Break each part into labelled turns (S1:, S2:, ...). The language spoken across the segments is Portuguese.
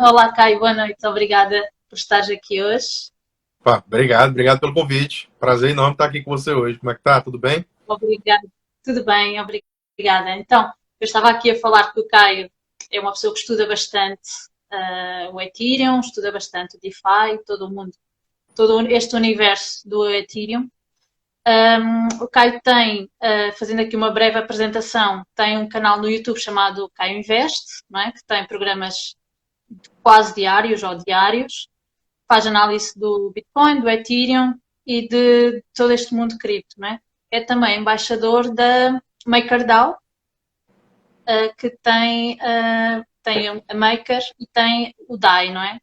S1: Olá, Caio, boa noite. Obrigada por estares aqui hoje.
S2: Pá, obrigado pelo convite. Prazer enorme estar aqui com você hoje. Como é que tá? Tudo bem?
S1: Obrigada. Tudo bem, obrigada. Então, eu estava aqui a falar que o Caio é uma pessoa que estuda bastante o Ethereum, estuda bastante o DeFi, todo o mundo, todo este universo do Ethereum. O Caio tem, fazendo aqui uma breve apresentação, tem um canal no YouTube chamado Caio Invest, não é? Que tem programas quase diários ou diários. Faz análise do Bitcoin, do Ethereum e de todo este mundo cripto, não é? É também embaixador da MakerDAO, que tem a Maker e tem o DAI, não é?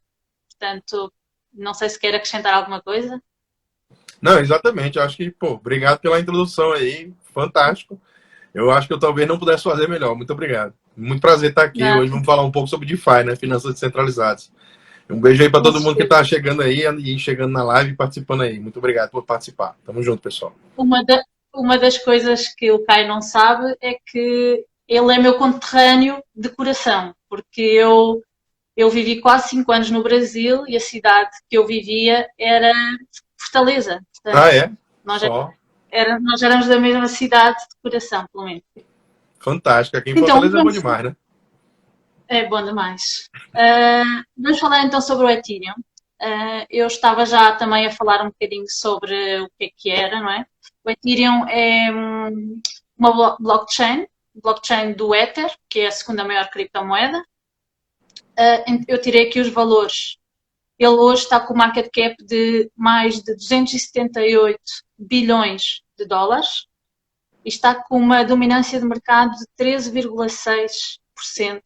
S1: Portanto, não sei se quer acrescentar alguma coisa.
S2: Não, exatamente. Eu acho que, pô, obrigado pela introdução aí. Fantástico. Eu acho que eu talvez não pudesse fazer melhor. Muito obrigado. Muito prazer estar aqui.
S1: Não,
S2: Hoje vamos falar um pouco sobre DeFi, né? Finanças descentralizadas. Um beijo aí para
S1: com
S2: todo mundo que
S1: certeza.
S2: está chegando aí e chegando na live e participando aí. Muito obrigado por participar. Tamo junto, pessoal.
S1: Uma, da- uma das coisas que o Caio não sabe é que ele é meu conterrâneo de coração, porque eu vivi quase 5 anos no Brasil e a cidade que eu vivia era Fortaleza.
S2: Ah,
S1: Portanto,
S2: é?
S1: nós,
S2: Só.
S1: nós éramos da mesma cidade de coração, pelo menos.
S2: Fantástico. Aqui em
S1: Então,
S2: Fortaleza é bom demais, né?
S1: é bom demais. Vamos falar então sobre o Ethereum. Eu estava já também a falar um bocadinho sobre o que era, não é? O Ethereum é uma blockchain do Ether, que é a segunda maior criptomoeda. Eu tirei aqui os valores. Ele hoje está com market cap de mais de 278 bilhões de dólares e está com uma dominância de mercado de 13,6%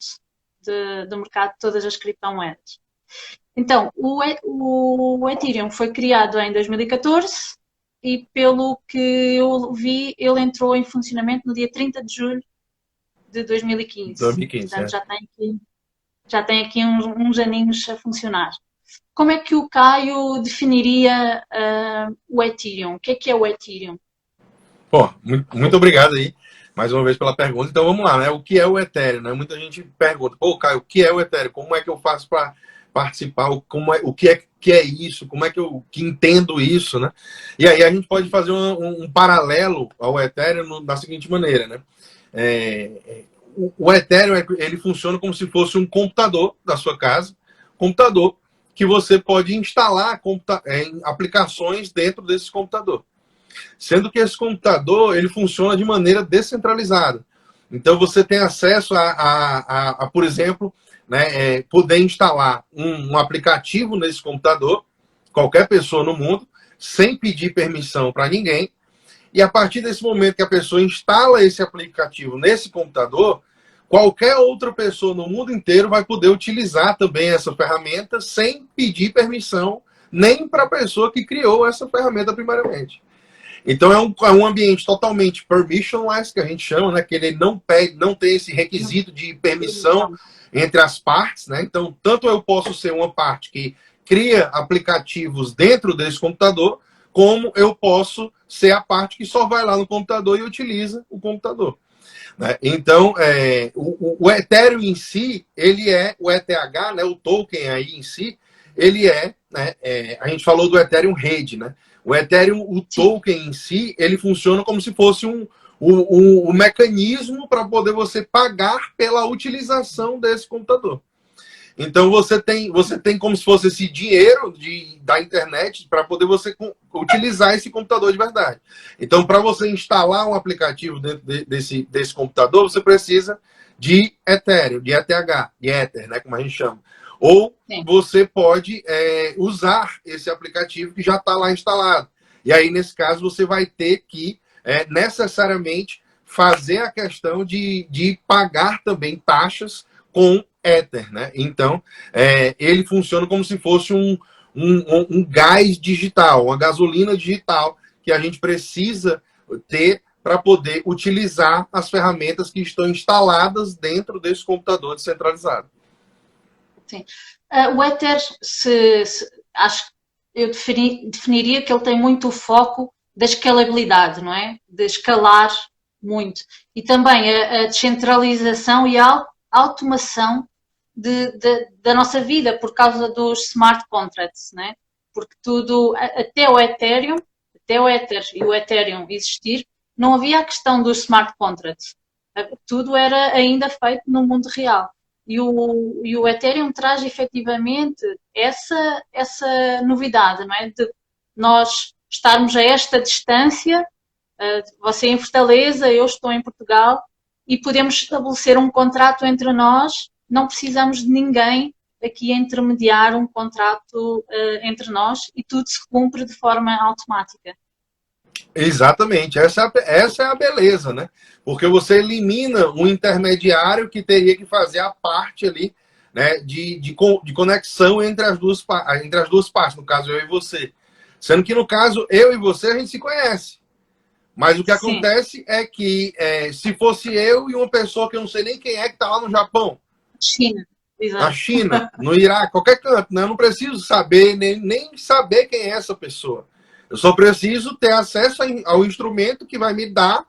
S1: do mercado de todas as criptomoedas. Então, o Ethereum foi criado em 2014 e, pelo que eu vi, ele entrou em funcionamento no dia 30 de julho de 2015.
S2: 2015,
S1: Portanto,
S2: né?
S1: já tem aqui uns aninhos a funcionar. Como é que o Caio definiria o Ethereum? O que é o Ethereum?
S2: Pô, muito obrigado aí, mais uma vez, pela pergunta. Então vamos lá, né? O que é o Ethereum? Né? Muita gente pergunta, pô, Caio, o que é o Ethereum? Como é que eu faço para participar? O que é isso? Como é que eu que entendo isso, né? E aí a gente pode fazer um paralelo ao Ethereum da seguinte maneira, né? O Ethereum ele funciona como se fosse um computador da sua casa, computador que você pode instalar em aplicações dentro desse computador. Sendo que esse computador ele funciona de maneira descentralizada. Então você tem acesso por exemplo, né, poder instalar um aplicativo nesse computador, qualquer pessoa no mundo, sem pedir permissão para ninguém. E a partir desse momento que a pessoa instala esse aplicativo nesse computador, qualquer outra pessoa no mundo inteiro vai poder utilizar também essa ferramenta sem pedir permissão nem para a pessoa que criou essa ferramenta primeiramente. Então é um ambiente totalmente permissionless, que a gente chama, né? Que ele não pede, não tem esse requisito de permissão entre as partes, né? Então, tanto eu posso ser uma parte que cria aplicativos dentro desse computador, como eu posso ser a parte que só vai lá no computador e utiliza o computador. Né? Então, o Ethereum em si, ele é o ETH, né? O token aí em si, ele né? A gente falou do Ethereum Rede, né? O Ethereum, o
S1: Sim,
S2: token em si, ele funciona como se fosse um mecanismo para poder você pagar pela utilização desse computador. Então você tem como se fosse esse dinheiro da internet para poder você utilizar esse computador de verdade. Então, para você instalar um aplicativo dentro desse computador, você precisa de Ethereum, de ETH, de Ether, né, como a gente chama. Ou
S1: sim.
S2: você pode usar esse aplicativo que já está lá instalado. E aí, nesse caso, você vai ter que necessariamente fazer a questão de pagar também taxas com Ether, né? Então, ele funciona como se fosse um gás digital, uma gasolina digital que a gente precisa ter para poder utilizar as ferramentas que estão instaladas dentro desse computador descentralizado.
S1: Sim. O Ether, acho que eu definiria que ele tem muito o foco da escalabilidade, não é? De escalar muito. E também a descentralização e a automação da nossa vida por causa dos smart contracts, né? Porque tudo, até o Ether e o Ethereum existir, não havia a questão dos smart contracts. Tudo era ainda feito no mundo real. E o Ethereum traz efetivamente essa novidade, não é? De nós estarmos a esta distância, você em Fortaleza, eu estou em Portugal, e podemos estabelecer um contrato entre nós, não precisamos de ninguém aqui a intermediar um contrato entre nós e tudo se cumpre de forma automática.
S2: Exatamente, essa é a beleza, né? Porque você elimina um intermediário que teria que fazer a parte ali, né, de conexão entre as duas partes, no caso eu e você. Sendo que no caso eu e você a gente se conhece. Mas o que acontece é que se fosse eu e uma pessoa que eu não sei nem quem é que está lá no Japão,
S1: China, exato.
S2: na China, no Iraque, qualquer canto, né? Eu não preciso saber, nem saber quem é essa pessoa. Eu só preciso ter acesso ao instrumento que vai me dar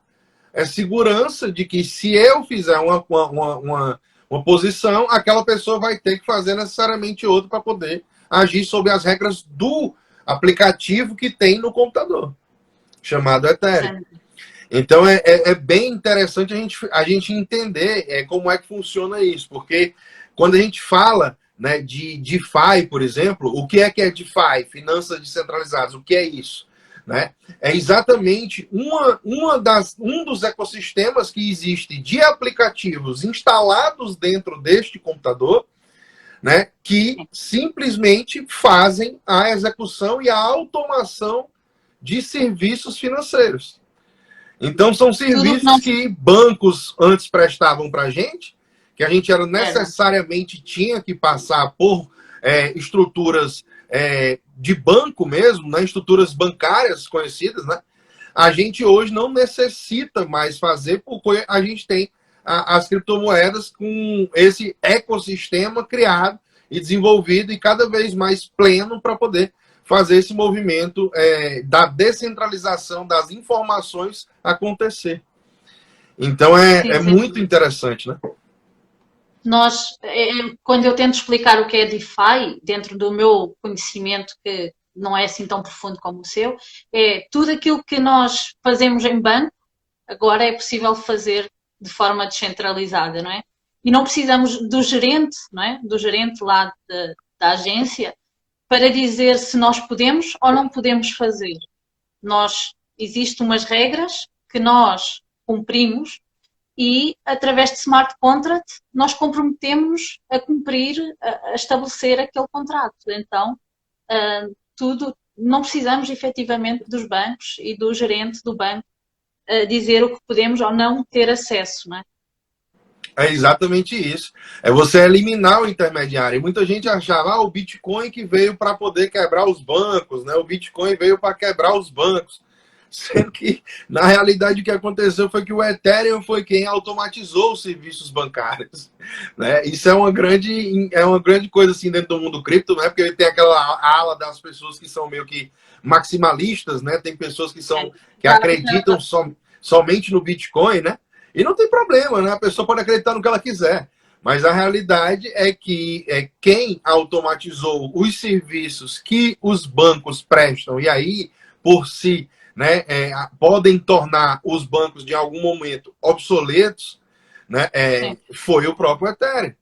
S2: segurança de que se eu fizer uma posição, aquela pessoa vai ter que fazer necessariamente outra para poder agir sob as regras do aplicativo que tem no computador, chamado Ethereum. Então é bem interessante a gente entender como é que funciona isso, porque quando a gente fala, né, de DeFi, por exemplo, o que é DeFi? Finanças descentralizadas, o que é isso? Né? É exatamente um dos ecossistemas que existe de aplicativos instalados dentro deste computador, né, que simplesmente fazem a execução e a automação de serviços financeiros. Então, são serviços que bancos antes prestavam para a gente, que a gente necessariamente tinha que passar por estruturas de banco mesmo, né, estruturas bancárias conhecidas, né? A gente hoje não necessita mais fazer, porque a gente tem as criptomoedas com esse ecossistema criado e desenvolvido e cada vez mais pleno para poder fazer esse movimento da descentralização das informações acontecer. Então é muito interessante, né?
S1: Quando eu tento explicar o que é DeFi, dentro do meu conhecimento, que não é assim tão profundo como o seu, é tudo aquilo que nós fazemos em banco, agora é possível fazer de forma descentralizada, não é? E não precisamos do gerente, não é? Do gerente lá da agência, para dizer se nós podemos ou não podemos fazer. Existem umas regras que nós cumprimos e, através de smart contract, nós comprometemos a cumprir, a estabelecer aquele contrato. Então, não precisamos efetivamente dos bancos e do gerente do banco dizer o que podemos ou não ter acesso, não é?
S2: É exatamente isso. É você eliminar o intermediário. E muita gente achava o Bitcoin que veio para poder quebrar os bancos, né? O Bitcoin veio para quebrar os bancos. Sendo que, na realidade, o que aconteceu foi que o Ethereum foi quem automatizou os serviços bancários. Né? Isso é uma grande coisa assim dentro do mundo cripto, né? Porque tem aquela ala das pessoas que são meio que maximalistas, né? Tem pessoas que acreditam somente no Bitcoin, né? E não tem problema, né? A pessoa pode acreditar no que ela quiser. Mas a realidade é que quem automatizou os serviços que os bancos prestam, e aí, por si, né, podem tornar os bancos, de algum momento, obsoletos, né, foi o próprio Ethereum.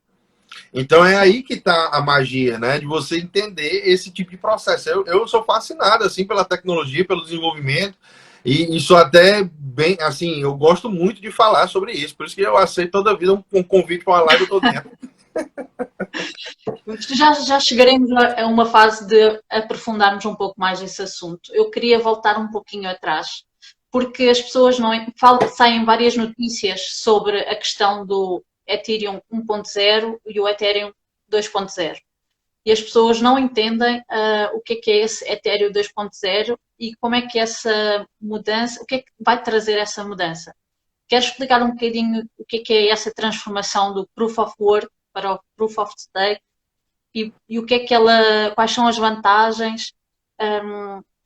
S2: Então é aí que está a magia, né, de você entender esse tipo de processo. Eu sou fascinado assim, pela tecnologia, pelo desenvolvimento, e sou até bem, assim, eu gosto muito de falar sobre isso, por isso que eu aceito toda vida um convite para uma live, eu estou dentro.
S1: Já chegaremos a uma fase de aprofundarmos um pouco mais esse assunto. Eu queria voltar um pouquinho atrás, porque as pessoas saem várias notícias sobre a questão do Ethereum 1.0 e o Ethereum 2.0. E as pessoas não entendem o que é esse Ethereum 2.0 e como é que essa mudança, o que é que vai trazer essa mudança. Quero explicar um bocadinho o que é essa transformação do Proof of Work para o Proof of Stake e o que é quais são as vantagens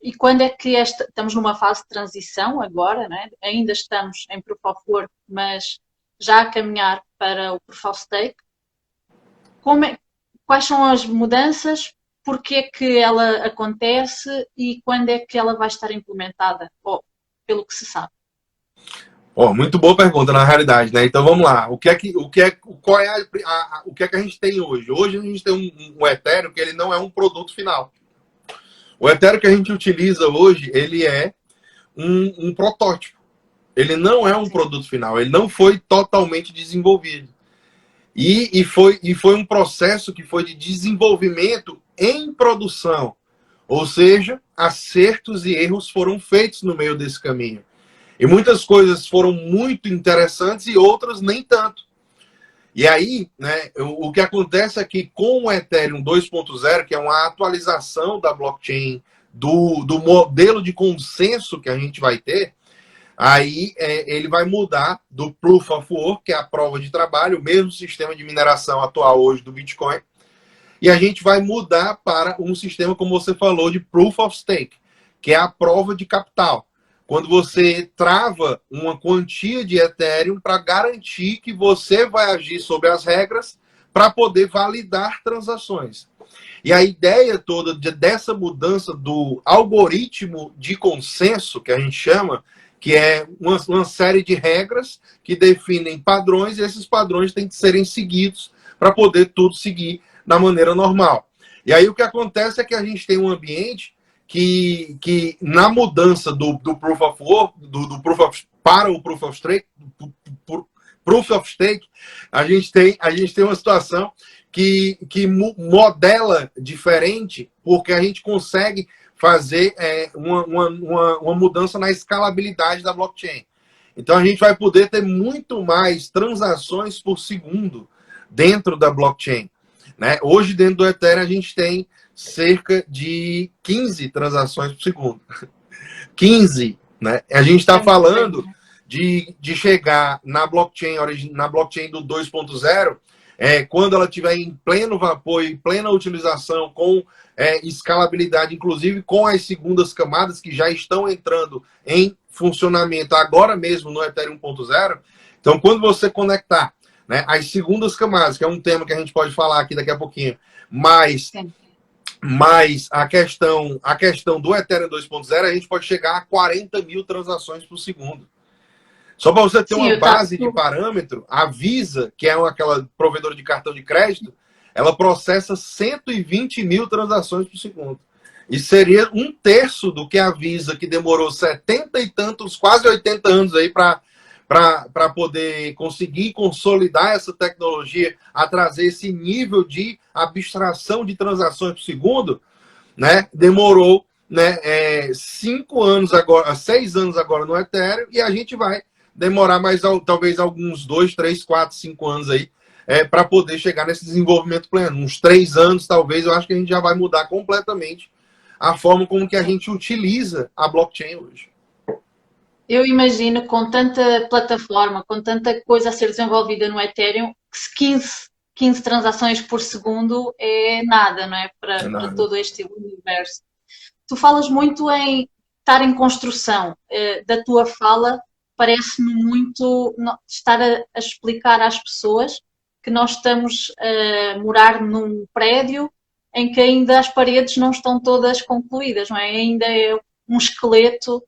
S1: e quando é que estamos numa fase de transição agora, né? Ainda estamos em Proof of Work, mas já a caminhar para o Proof of Stake. quais são as mudanças, porque é que ela acontece e quando é que ela vai estar implementada, ou pelo que se sabe.
S2: Muito boa pergunta, na realidade, né? Então vamos lá. O que é que a gente tem hoje? Hoje a gente tem um Ethereum que ele não é um produto final. O Ethereum que a gente utiliza hoje, ele é um protótipo. Ele não é um produto final. Ele não foi totalmente desenvolvido. E foi um processo que foi de desenvolvimento em produção. Ou seja, acertos e erros foram feitos no meio desse caminho. E muitas coisas foram muito interessantes e outras nem tanto. E aí, né, o que acontece é que com o Ethereum 2.0, que é uma atualização da blockchain, do modelo de consenso que a gente vai ter, aí ele vai mudar do Proof of Work, que é a prova de trabalho, o mesmo sistema de mineração atual hoje do Bitcoin, e a gente vai mudar para um sistema, como você falou, de Proof of Stake, que é a prova de capital. Quando você trava uma quantia de Ethereum para garantir que você vai agir sobre as regras para poder validar transações. E a ideia toda dessa mudança do algoritmo de consenso, que a gente chama, que é uma série de regras que definem padrões, e esses padrões têm que serem seguidos para poder tudo seguir da maneira normal. E aí o que acontece é que a gente tem um ambiente que na mudança do Proof of Work, para o Proof of Stake, a gente tem uma situação que modela diferente, porque a gente consegue fazer uma mudança na escalabilidade da blockchain. Então a gente vai poder ter muito mais transações por segundo dentro da blockchain, né? Hoje, dentro do Ethereum, a gente tem cerca de 15 transações por segundo. 15, né? A gente está falando de chegar na blockchain do 2.0, quando ela estiver em pleno vapor e plena utilização, com escalabilidade, inclusive com as segundas camadas que já estão entrando em funcionamento agora mesmo no Ethereum 1.0. Então, quando você conectar, né, as segundas camadas, que é um tema que a gente pode falar aqui daqui a pouquinho, mas a questão do Ethereum 2.0, a gente pode chegar a 40 mil transações por segundo. Só para você ter uma base de parâmetro, a Visa, que é aquela provedora de cartão de crédito, ela processa 120 mil transações por segundo. E seria um terço do que a Visa, que demorou 70 e tantos, quase 80 anos aí para poder conseguir consolidar essa tecnologia, a trazer esse nível de abstração de transações por segundo, né? Demorou, né, 5 anos agora, 6 anos agora no Ethereum, e a gente vai demorar mais talvez alguns 2, 3, 4, 5 anos aí para poder chegar nesse desenvolvimento pleno. Uns 3 anos, talvez, eu acho que a gente já vai mudar completamente a forma como que a gente utiliza a blockchain hoje.
S1: Eu imagino, com tanta plataforma, com tanta coisa a ser desenvolvida no Ethereum, que 15 transações por segundo é nada, não é? Para todo este universo. Tu falas muito em estar em construção. Da tua fala, parece-me muito estar a explicar às pessoas que nós estamos a morar num prédio em que ainda as paredes não estão todas concluídas, não é? Ainda é um esqueleto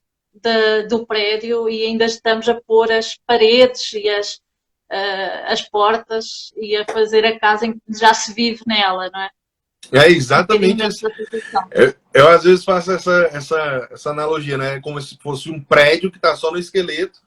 S1: do prédio e ainda estamos a pôr as paredes e as portas e a fazer a casa em que já se vive nela, não é?
S2: É exatamente isso. Eu às vezes faço essa analogia, né? Como se fosse um prédio que está só no esqueleto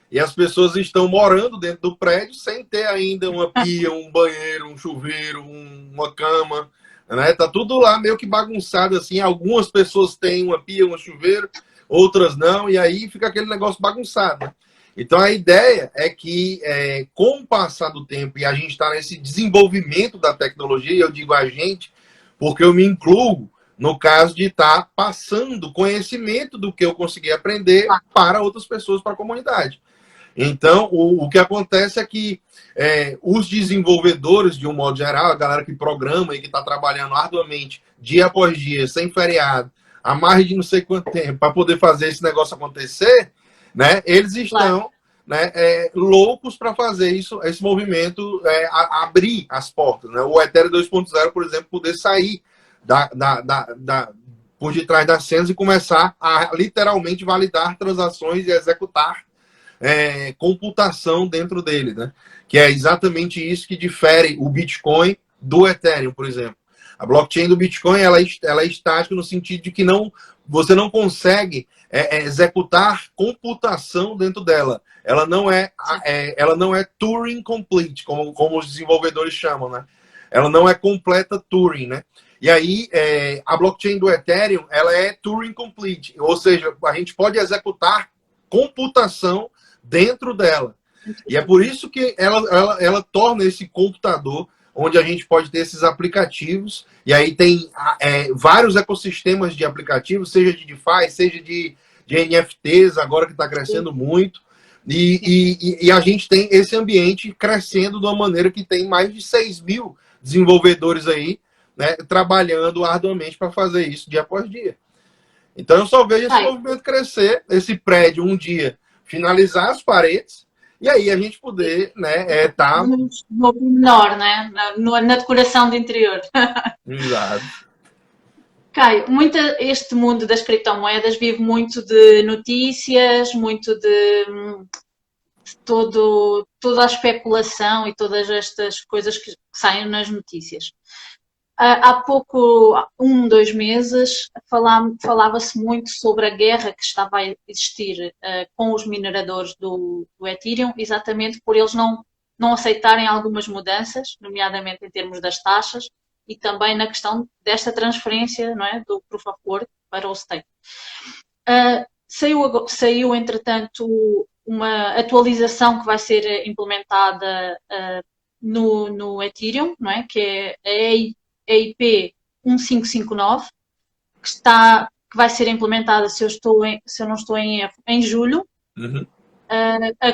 S2: e as pessoas estão morando dentro do prédio sem ter ainda uma pia, um banheiro, um chuveiro, uma cama, né? Tá tudo lá meio que bagunçado assim. Algumas pessoas têm uma pia, um chuveiro, outras não, e aí fica aquele negócio bagunçado, né? Então a ideia é que com o passar do tempo e a gente está nesse desenvolvimento da tecnologia, eu digo a gente, porque eu me incluo no caso de estar passando conhecimento do que eu consegui aprender para outras pessoas, para a comunidade. Então, o que acontece é que os desenvolvedores, de um modo geral, a galera que programa e que está trabalhando arduamente, dia após dia, sem feriado, há mais de não sei quanto tempo, para poder fazer esse negócio acontecer, né? Eles estão né, loucos para fazer isso, esse movimento, abrir as portas. Né? O Ethereum 2.0, por exemplo, poder sair por detrás das cenas e começar a literalmente validar transações e executar computação dentro dele, né? Que é exatamente isso que difere o Bitcoin do Ethereum, por exemplo. A blockchain do Bitcoin ela é estática no sentido de que você não consegue executar computação dentro dela. Ela não é Turing complete, como os desenvolvedores chamam, né? Ela não é completa Turing, né? E aí, a blockchain do Ethereum, ela é Turing complete, ou seja, a gente pode executar computação dentro dela. E é por isso que ela torna esse computador onde a gente pode ter esses aplicativos, e aí tem vários ecossistemas de aplicativos, seja de DeFi, seja de NFTs, agora que está crescendo muito, e a gente tem esse ambiente crescendo de uma maneira que tem mais de 6 mil desenvolvedores aí, né, trabalhando arduamente para fazer isso dia após dia. Então eu só vejo esse movimento crescer, esse prédio um dia finalizar as paredes, e aí a gente poder, né, tá
S1: menor, né, na decoração do interior.
S2: Exato.
S1: Caio, este mundo das criptomoedas vive muito de notícias, muito de toda a especulação e todas estas coisas que saem nas notícias. Há pouco, 2 meses, falava-se muito sobre a guerra que estava a existir com os mineradores do Ethereum, exatamente por eles não aceitarem algumas mudanças, nomeadamente em termos das taxas e também na questão desta transferência, não é, do Proof of Work para o Stake. Saiu, entretanto, uma atualização que vai ser implementada no Ethereum, não é, que é a EIP 1559, que vai ser implementada, se eu não estou em erro, em julho,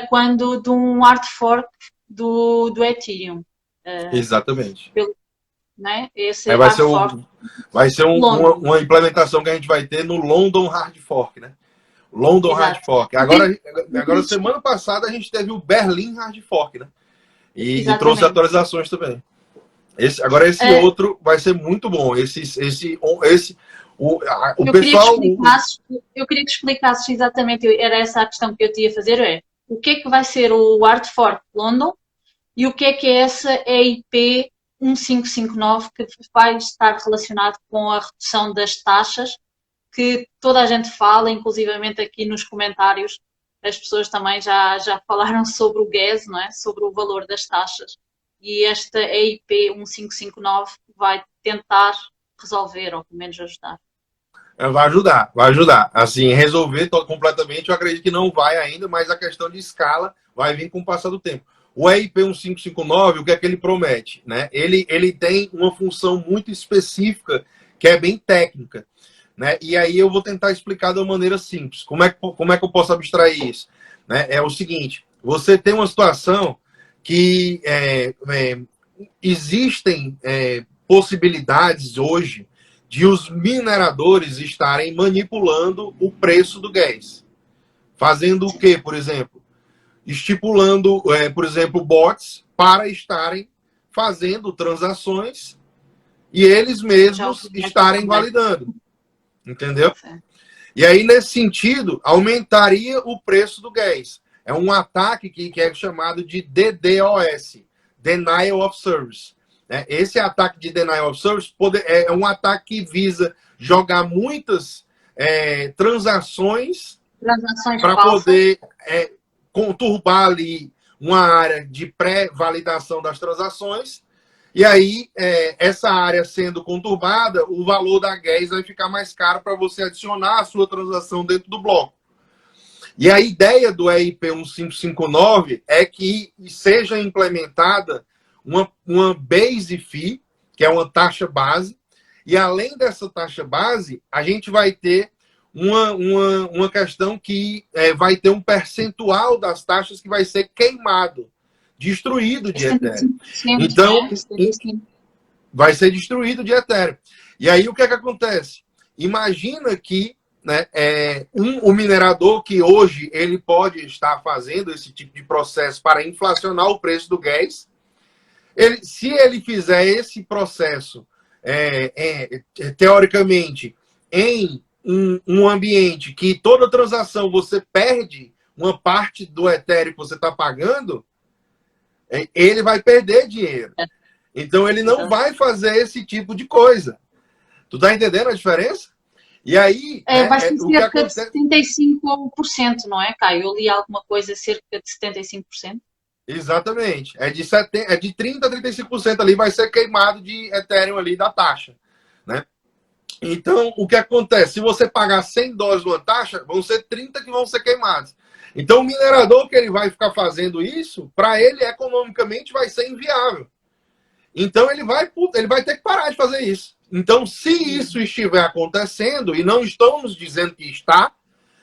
S1: quando de um hard fork do Ethereum.
S2: Exatamente.
S1: Né?
S2: Vai ser uma implementação que a gente vai ter no London Hard Fork, né? London Hard Fork. Agora, semana passada, a gente teve o Berlim Hard Fork, né? E trouxe atualizações também. Esse outro vai ser muito bom. O pessoal.
S1: Eu queria que explicasses exatamente, era essa a questão que eu te ia fazer, o que é que vai ser o Hard Fork London e o que é essa EIP 1559 que vai estar relacionado com a redução das taxas, que toda a gente fala, inclusivamente aqui nos comentários, as pessoas também já falaram sobre o gas, não é? Sobre o valor das taxas. E esta EIP 1559 vai tentar resolver, ou pelo menos ajudar.
S2: Vai ajudar. Assim, resolver completamente, eu acredito que não vai ainda, mas a questão de escala vai vir com o passar do tempo. O EIP 1559, o que é que ele promete? Né? Ele tem uma função muito específica, que é bem técnica. Né? E aí eu vou tentar explicar de uma maneira simples. Como é que eu posso abstrair isso? Né? É o seguinte, você tem uma situação que existem possibilidades hoje de os mineradores estarem manipulando o preço do gás. Fazendo o quê, por exemplo? Estipulando, por exemplo, bots para estarem fazendo transações e eles mesmos estarem validando. Entendeu? E aí, nesse sentido, aumentaria o preço do gás. É um ataque que é chamado de DDoS, Denial of Service. Esse ataque de Denial of Service é um ataque que visa jogar muitas transações para poder conturbar ali uma área de pré-validação das transações. E aí, essa área sendo conturbada, o valor da gas vai ficar mais caro para você adicionar a sua transação dentro do bloco. E a ideia do EIP 1559 é que seja implementada uma base fee, que é uma taxa base, e além dessa taxa base, a gente vai ter uma questão que vai ter um percentual das taxas que vai ser queimado, destruído de Ethereum. Então, vai ser destruído de Ethereum. E aí, o que é que acontece? Imagina que né, o minerador que hoje ele pode estar fazendo esse tipo de processo para inflacionar o preço do gás, se ele fizer esse processo, teoricamente, em um ambiente que toda transação você perde uma parte do Ethereum que você está pagando, ele vai perder dinheiro. Então ele não vai fazer esse tipo de coisa. Tu tá entendendo a diferença? E aí,
S1: vai ser
S2: o que
S1: cerca de
S2: acontece...
S1: 75%, não é, Caio? Eu li alguma coisa cerca de 75%.
S2: Exatamente. É de 30% a 35% ali vai ser queimado de Ethereum ali da taxa, né? Então, o que acontece? Se você pagar $100 uma taxa, vão ser 30 que vão ser queimados. Então, o minerador que ele vai ficar fazendo isso, para ele, economicamente, vai ser inviável. Então, ele vai ter que parar de fazer isso. Então, se isso estiver acontecendo, e não estamos dizendo que está,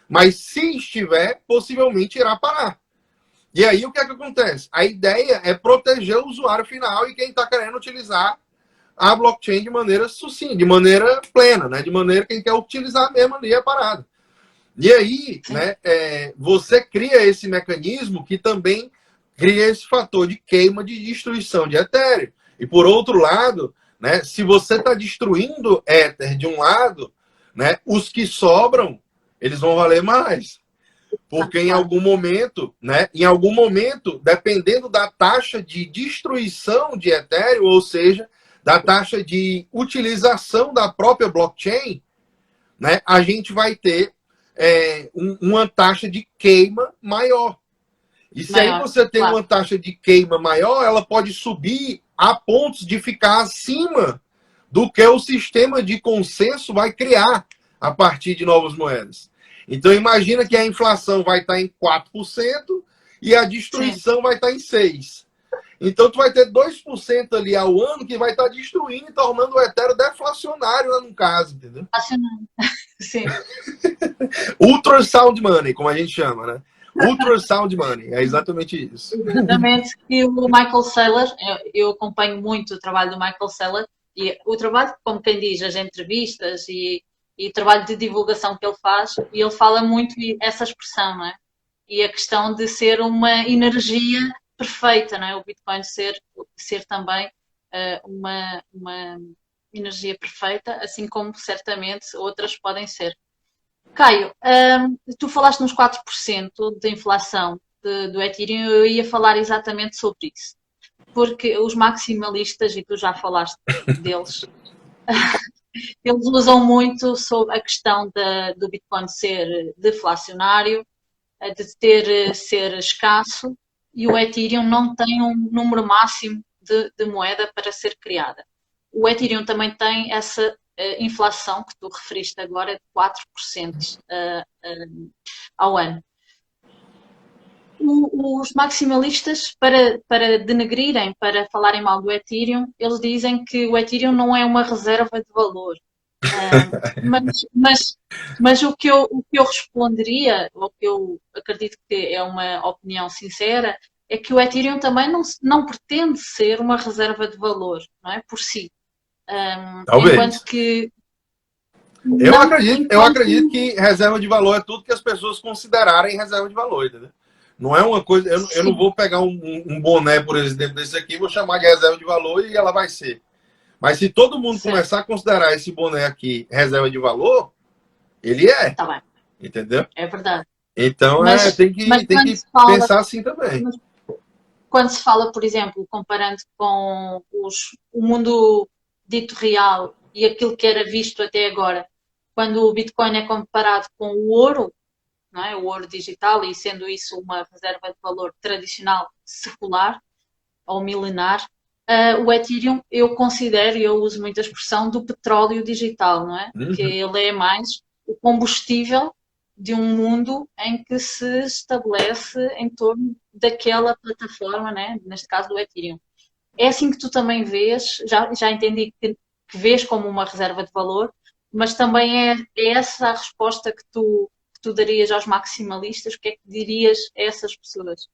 S2: mas se estiver, possivelmente irá parar. E aí, o que é que acontece? A ideia é proteger o usuário final e quem está querendo utilizar a blockchain de maneira sucinta, de maneira plena, né? De maneira quem quer utilizar mesmo ali a parada. E aí, né, você cria esse mecanismo que também cria esse fator de queima, de destruição de Ethereum. E por outro lado, né, se você está destruindo Ether de um lado, né, os que sobram, eles vão valer mais. Porque em algum momento, né, dependendo da taxa de destruição de Ethereum, ou seja, da taxa de utilização da própria blockchain, né, a gente vai ter uma taxa de queima maior. E se aí você tem uma taxa de queima maior, ela pode subir a pontos de ficar acima do que o sistema de consenso vai criar a partir de novas moedas. Então, imagina que a inflação vai estar em 4% e a destruição vai estar em 6%. Então, tu vai ter 2% ali ao ano que vai estar destruindo e tornando o Ethereum deflacionário, né, no caso, entendeu?
S1: Sim.
S2: Ultra Sound Money, como a gente chama, né? Ultra Sound Money, é exatamente isso.
S1: Exatamente. E o Michael Saylor, eu acompanho muito o trabalho do Michael Saylor, e o trabalho, como quem diz, as entrevistas e o trabalho de divulgação que ele faz, e ele fala muito essa expressão, não é? E a questão de ser uma energia perfeita, não é? O Bitcoin ser também uma energia perfeita, assim como certamente outras podem ser. Caio, tu falaste nos 4% de inflação do Ethereum, eu ia falar exatamente sobre isso. Porque os maximalistas, e tu já falaste deles, eles usam muito sobre a questão do Bitcoin ser deflacionário, de ser escasso, e o Ethereum não tem um número máximo de moeda para ser criada. O Ethereum também tem essa inflação que tu referiste agora de 4% ao ano. Os maximalistas, para denegrirem, para falarem mal do Ethereum, eles dizem que o Ethereum não é uma reserva de valor. Mas o que eu responderia, ou que eu acredito que é uma opinião sincera, é que o Ethereum também não pretende ser uma reserva de valor, não é? Por si.
S2: Talvez.
S1: Enquanto que
S2: eu acredito que reserva de valor é tudo que as pessoas considerarem reserva de valor, entendeu? Não é uma coisa. Eu não vou pegar um boné, por exemplo, desse aqui, vou chamar de reserva de valor e ela vai ser. Mas se todo mundo começar a considerar esse boné aqui reserva de valor, ele é.
S1: Tá bem.
S2: Entendeu?
S1: É verdade.
S2: Então tem que pensar assim também.
S1: Quando se fala, por exemplo, comparando com o mundo dito real e aquilo que era visto até agora, quando o Bitcoin é comparado com o ouro, não é? O ouro digital, e sendo isso uma reserva de valor tradicional secular ou milenar, o Ethereum eu considero, e eu uso muito a expressão do petróleo digital, não é? Que ele é mais o combustível de um mundo em que se estabelece em torno daquela plataforma, né? Neste caso do Ethereum. É assim que tu também vês, já entendi que vês como uma reserva de valor, mas também é essa a resposta que tu darias aos maximalistas? O que é que dirias a essas pessoas?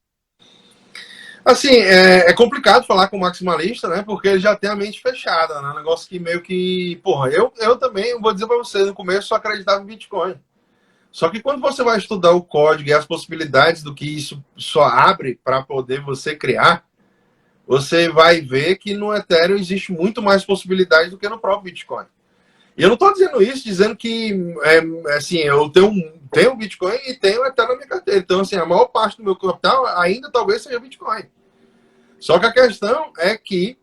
S2: Assim, é complicado falar com o maximalista, né? Porque ele já tem a mente fechada, né? Um negócio que meio que... Porra, eu também, vou dizer pra você, no começo só acreditava em Bitcoin. Só que quando você vai estudar o código e as possibilidades do que isso só abre para poder você criar, você vai ver que no Ethereum existe muito mais possibilidades do que no próprio Bitcoin. E eu não estou dizendo isso, dizendo que assim, eu tenho Bitcoin e tenho Ethereum na minha carteira. Então, assim, a maior parte do meu capital ainda talvez seja Bitcoin. Só que a questão é que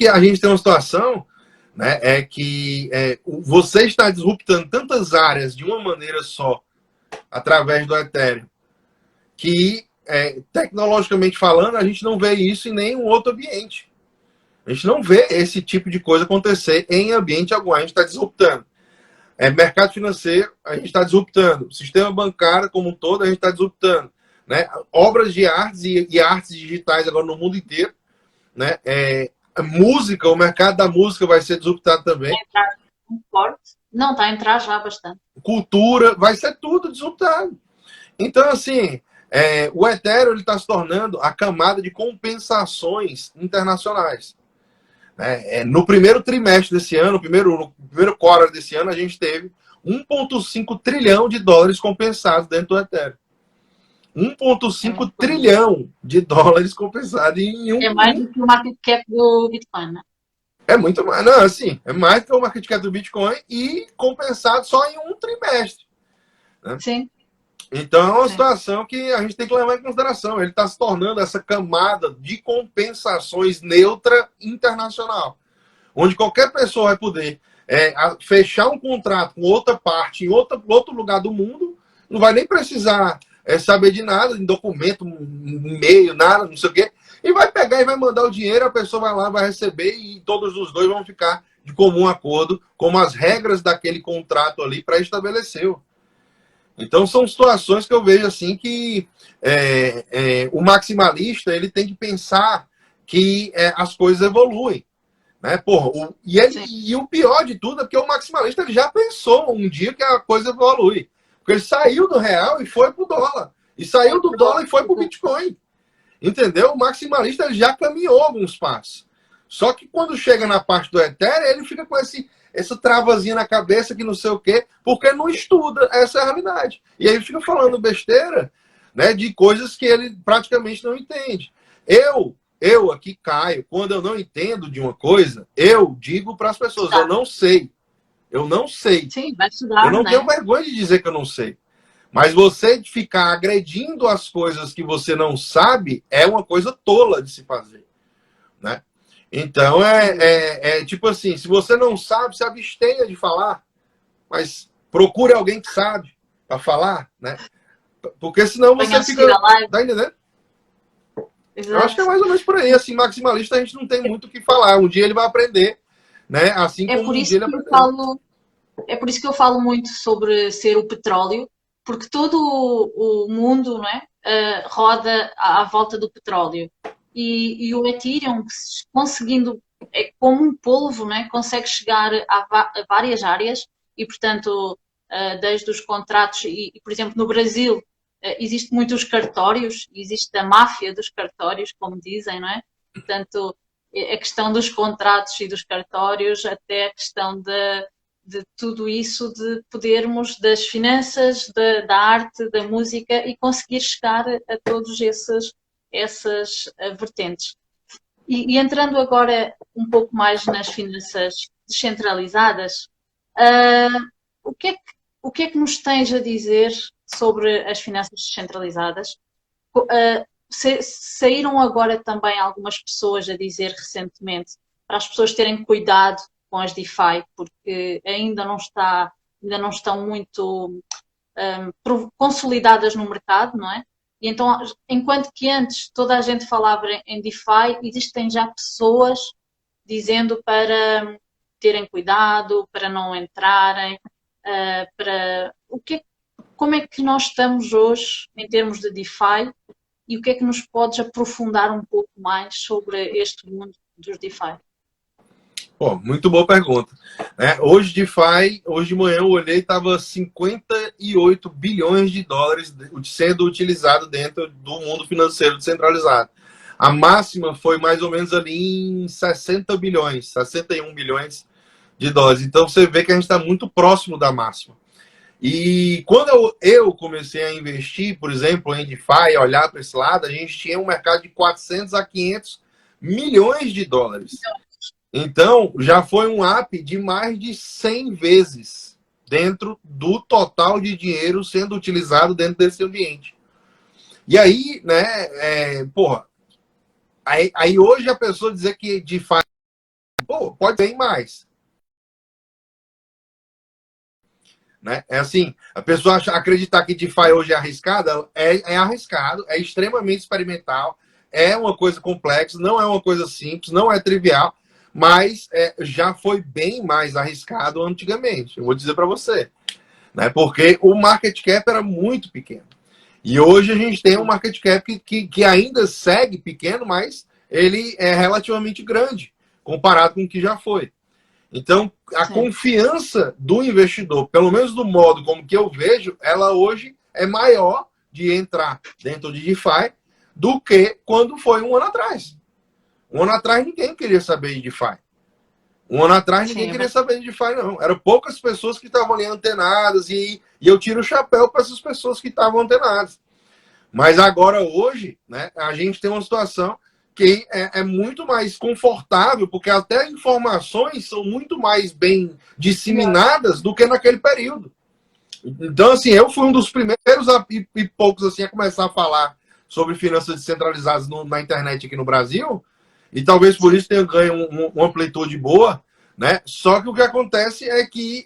S2: a gente tem uma situação, né, você está disruptando tantas áreas de uma maneira só, através do Ethereum, que, tecnologicamente falando, a gente não vê isso em nenhum outro ambiente. A gente não vê esse tipo de coisa acontecer em ambiente algum. A gente está disruptando. Mercado financeiro, a gente está disruptando. Sistema bancário como um todo, a gente está disruptando. Né? Obras de artes e artes digitais agora no mundo inteiro. Né? Música, o mercado da música vai ser disruptado também.
S1: Não, está a entrar já bastante.
S2: Cultura, vai ser tudo disruptado. Então, assim, o Ethereum está se tornando a camada de compensações internacionais. No primeiro trimestre desse ano, no primeiro quarter desse ano, a gente teve 1,5 trilhão de dólares compensados dentro do Ethereum. 1,5 trilhão de dólares compensados em um.
S1: É mais do que o market cap do Bitcoin, né?
S2: É muito mais, não, assim, é mais do que o market cap do Bitcoin e compensado só em um trimestre. Né?
S1: Sim.
S2: Então é uma situação que a gente tem que levar em consideração. Ele está se tornando essa camada de compensações neutra internacional, onde qualquer pessoa vai poder fechar um contrato com outra parte em outro lugar do mundo, não vai nem precisar saber de nada, em documento, e-mail, nada, não sei o quê, e vai pegar e vai mandar o dinheiro, a pessoa vai lá, vai receber e todos os dois vão ficar de comum acordo com as regras daquele contrato ali pré-estabeleceu. Então são situações que eu vejo assim que o maximalista ele tem que pensar que as coisas evoluem. Né? Porra, e o pior de tudo é porque o maximalista ele já pensou um dia que a coisa evolui. Porque ele saiu do real e foi pro dólar. E saiu do dólar e foi pro Bitcoin. Entendeu? O maximalista ele já caminhou alguns passos. Só que quando chega na parte do Ethereum, ele fica com essa travazinha na cabeça que não sei o quê, porque não estuda essa realidade. E aí fica falando besteira, né, de coisas que ele praticamente não entende. Eu aqui, Caio, quando eu não entendo de uma coisa, eu digo para as pessoas, eu não sei. Eu não sei.
S1: Sim, vai estudar,
S2: eu não tenho vergonha de dizer que eu não sei. Mas você ficar agredindo as coisas que você não sabe é uma coisa tola de se fazer. Né? Então, tipo assim, se você não sabe, se abstenha de falar, mas procure alguém que sabe para falar, né? Porque senão você fica... Tá entendendo? Exato. Eu acho que é mais ou menos por aí. Assim, maximalista a gente não tem muito o que falar. Um dia ele vai aprender, né? Assim como um dia ele aprendeu.
S1: É por isso que eu falo muito sobre ser o petróleo, porque todo o mundo, não é, roda à volta do petróleo. E o Ethereum, conseguindo, como um polvo, né, consegue chegar a várias áreas e, portanto, desde os contratos, e, por exemplo, no Brasil, existe muitos cartórios, existe a máfia dos cartórios, como dizem, não é? Portanto, a questão dos contratos e dos cartórios, até a questão de tudo isso, de podermos, das finanças, da arte, da música, e conseguir chegar a todos essas vertentes. E entrando agora um pouco mais nas finanças descentralizadas, o que é que nos tens a dizer sobre as finanças descentralizadas? Saíram agora também algumas pessoas a dizer recentemente para as pessoas terem cuidado com as DeFi, porque ainda não estão muito consolidadas no mercado, não é? E então, enquanto que antes toda a gente falava em DeFi, existem já pessoas dizendo para terem cuidado, para não entrarem, como é que nós estamos hoje em termos de DeFi e o que é que nos podes aprofundar um pouco mais sobre este mundo dos DeFi?
S2: Pô, muito boa pergunta. Hoje DeFi, hoje de manhã eu olhei, estava 58 bilhões de dólares sendo utilizado dentro do mundo financeiro descentralizado. A máxima foi mais ou menos ali em 60 bilhões, 61 bilhões de dólares. Então você vê que a gente está muito próximo da máxima. E quando eu comecei a investir, por exemplo, em DeFi, olhar para esse lado, a gente tinha um mercado de 400 a 500 milhões de dólares. Então, já foi um up de mais de 100 vezes dentro do total de dinheiro sendo utilizado dentro desse ambiente. E aí, né, porra, aí hoje a pessoa dizer que DeFi, pô, pode ter mais. Né? É assim, a pessoa acreditar que DeFi hoje é arriscado, é arriscado, é extremamente experimental, é uma coisa complexa, não é uma coisa simples, não é trivial, mas já foi bem mais arriscado antigamente, eu vou dizer para você. Né? Porque o market cap era muito pequeno. E hoje a gente tem um market cap que ainda segue pequeno, mas ele é relativamente grande, comparado com o que já foi. Então, a confiança do investidor, pelo menos do modo como que eu vejo, ela hoje é maior de entrar dentro de DeFi do que quando foi um ano atrás. Um ano atrás ninguém queria saber de DeFi. Um ano atrás ninguém queria saber de DeFi, não. Eram poucas pessoas que estavam ali antenadas e eu tiro o chapéu para essas pessoas que estavam antenadas. Mas agora, hoje, né, a gente tem uma situação que é muito mais confortável, porque até informações são muito mais bem disseminadas do que naquele período. Então, assim, eu fui um dos primeiros e poucos assim, a começar a falar sobre finanças descentralizadas na internet aqui no Brasil, e talvez por isso tenha ganho uma amplitude boa, né? Só que o que acontece é que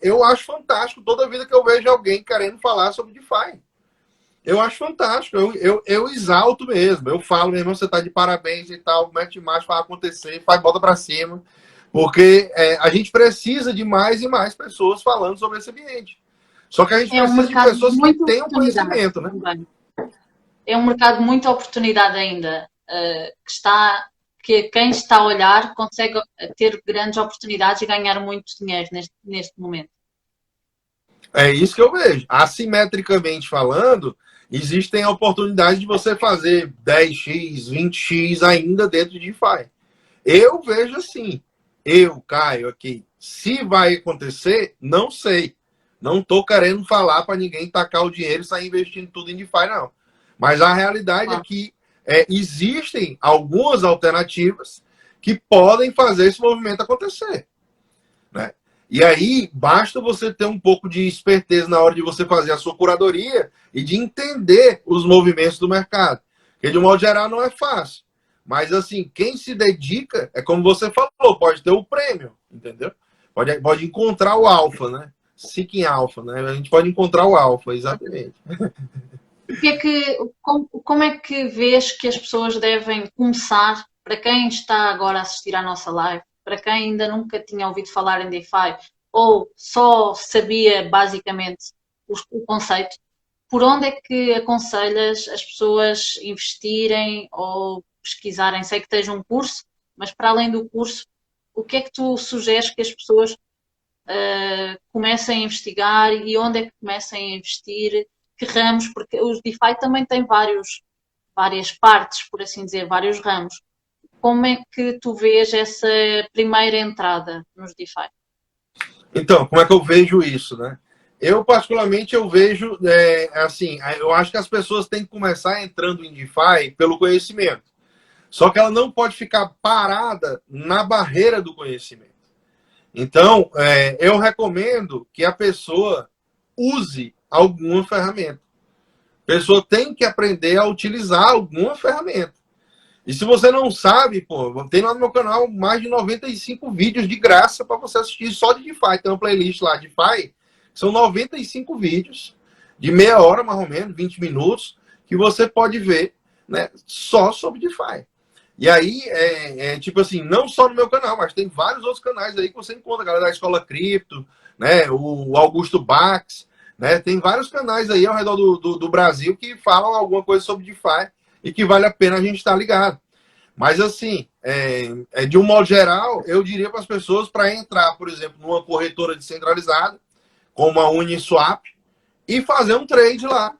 S2: eu acho fantástico toda vida que eu vejo alguém querendo falar sobre DeFi. Eu acho fantástico, eu exalto mesmo. Eu falo, meu irmão, você tá de parabéns e tal, mete mais, faz acontecer, faz bota para cima. Porque a gente precisa de mais e mais pessoas falando sobre esse ambiente. Só que a gente precisa de pessoas que tenham conhecimento, né?
S1: É um mercado de muita oportunidade ainda, que quem está a olhar consegue ter grandes oportunidades e ganhar muito dinheiro neste momento.
S2: É isso que eu vejo. Assimetricamente falando, existem oportunidades de você fazer 10x, 20x ainda dentro de DeFi. Eu vejo assim. Eu, Caio, aqui. Se vai acontecer, não sei. Não estou querendo falar para ninguém tacar o dinheiro e sair investindo tudo em DeFi, não. Mas a realidade é que existem algumas alternativas que podem fazer esse movimento acontecer. Né? E aí, basta você ter um pouco de esperteza na hora de você fazer a sua curadoria e de entender os movimentos do mercado. Porque, de um modo geral, não é fácil. Mas, assim, quem se dedica, é como você falou, pode ter o prêmio, entendeu? Pode encontrar o alfa, né? Seeking alfa, né? A gente pode encontrar o alfa, exatamente.
S1: Como é que vês que as pessoas devem começar, para quem está agora a assistir à nossa live, para quem ainda nunca tinha ouvido falar em DeFi ou só sabia basicamente o conceito, por onde é que aconselhas as pessoas investirem ou pesquisarem? Sei que tens um curso, mas para além do curso, o que é que tu sugeres que as pessoas comecem a investigar e onde é que comecem a investir? Que ramos? Porque os DeFi também têm várias partes, por assim dizer, vários ramos. Como é que tu vês essa primeira entrada nos DeFi?
S2: Então, como é que eu vejo isso, né? Eu, particularmente, eu vejo, assim, eu acho que as pessoas têm que começar entrando em DeFi pelo conhecimento. Só que ela não pode ficar parada na barreira do conhecimento. Então, eu recomendo que a pessoa use alguma ferramenta. A pessoa tem que aprender a utilizar alguma ferramenta. E se você não sabe, pô, tem lá no meu canal mais de 95 vídeos de graça para você assistir só de DeFi. Tem uma playlist lá de DeFi, são 95 vídeos de meia hora, mais ou menos, 20 minutos, que você pode ver, né, só sobre DeFi. E aí, tipo assim, não só no meu canal, mas tem vários outros canais aí que você encontra, a galera da Escola Cripto, né, o Augusto Bax, né, tem vários canais aí ao redor do Brasil que falam alguma coisa sobre DeFi e que vale a pena a gente estar ligado. Mas assim, de um modo geral, eu diria para as pessoas para entrar, por exemplo, numa corretora descentralizada, como a Uniswap, e fazer um trade lá.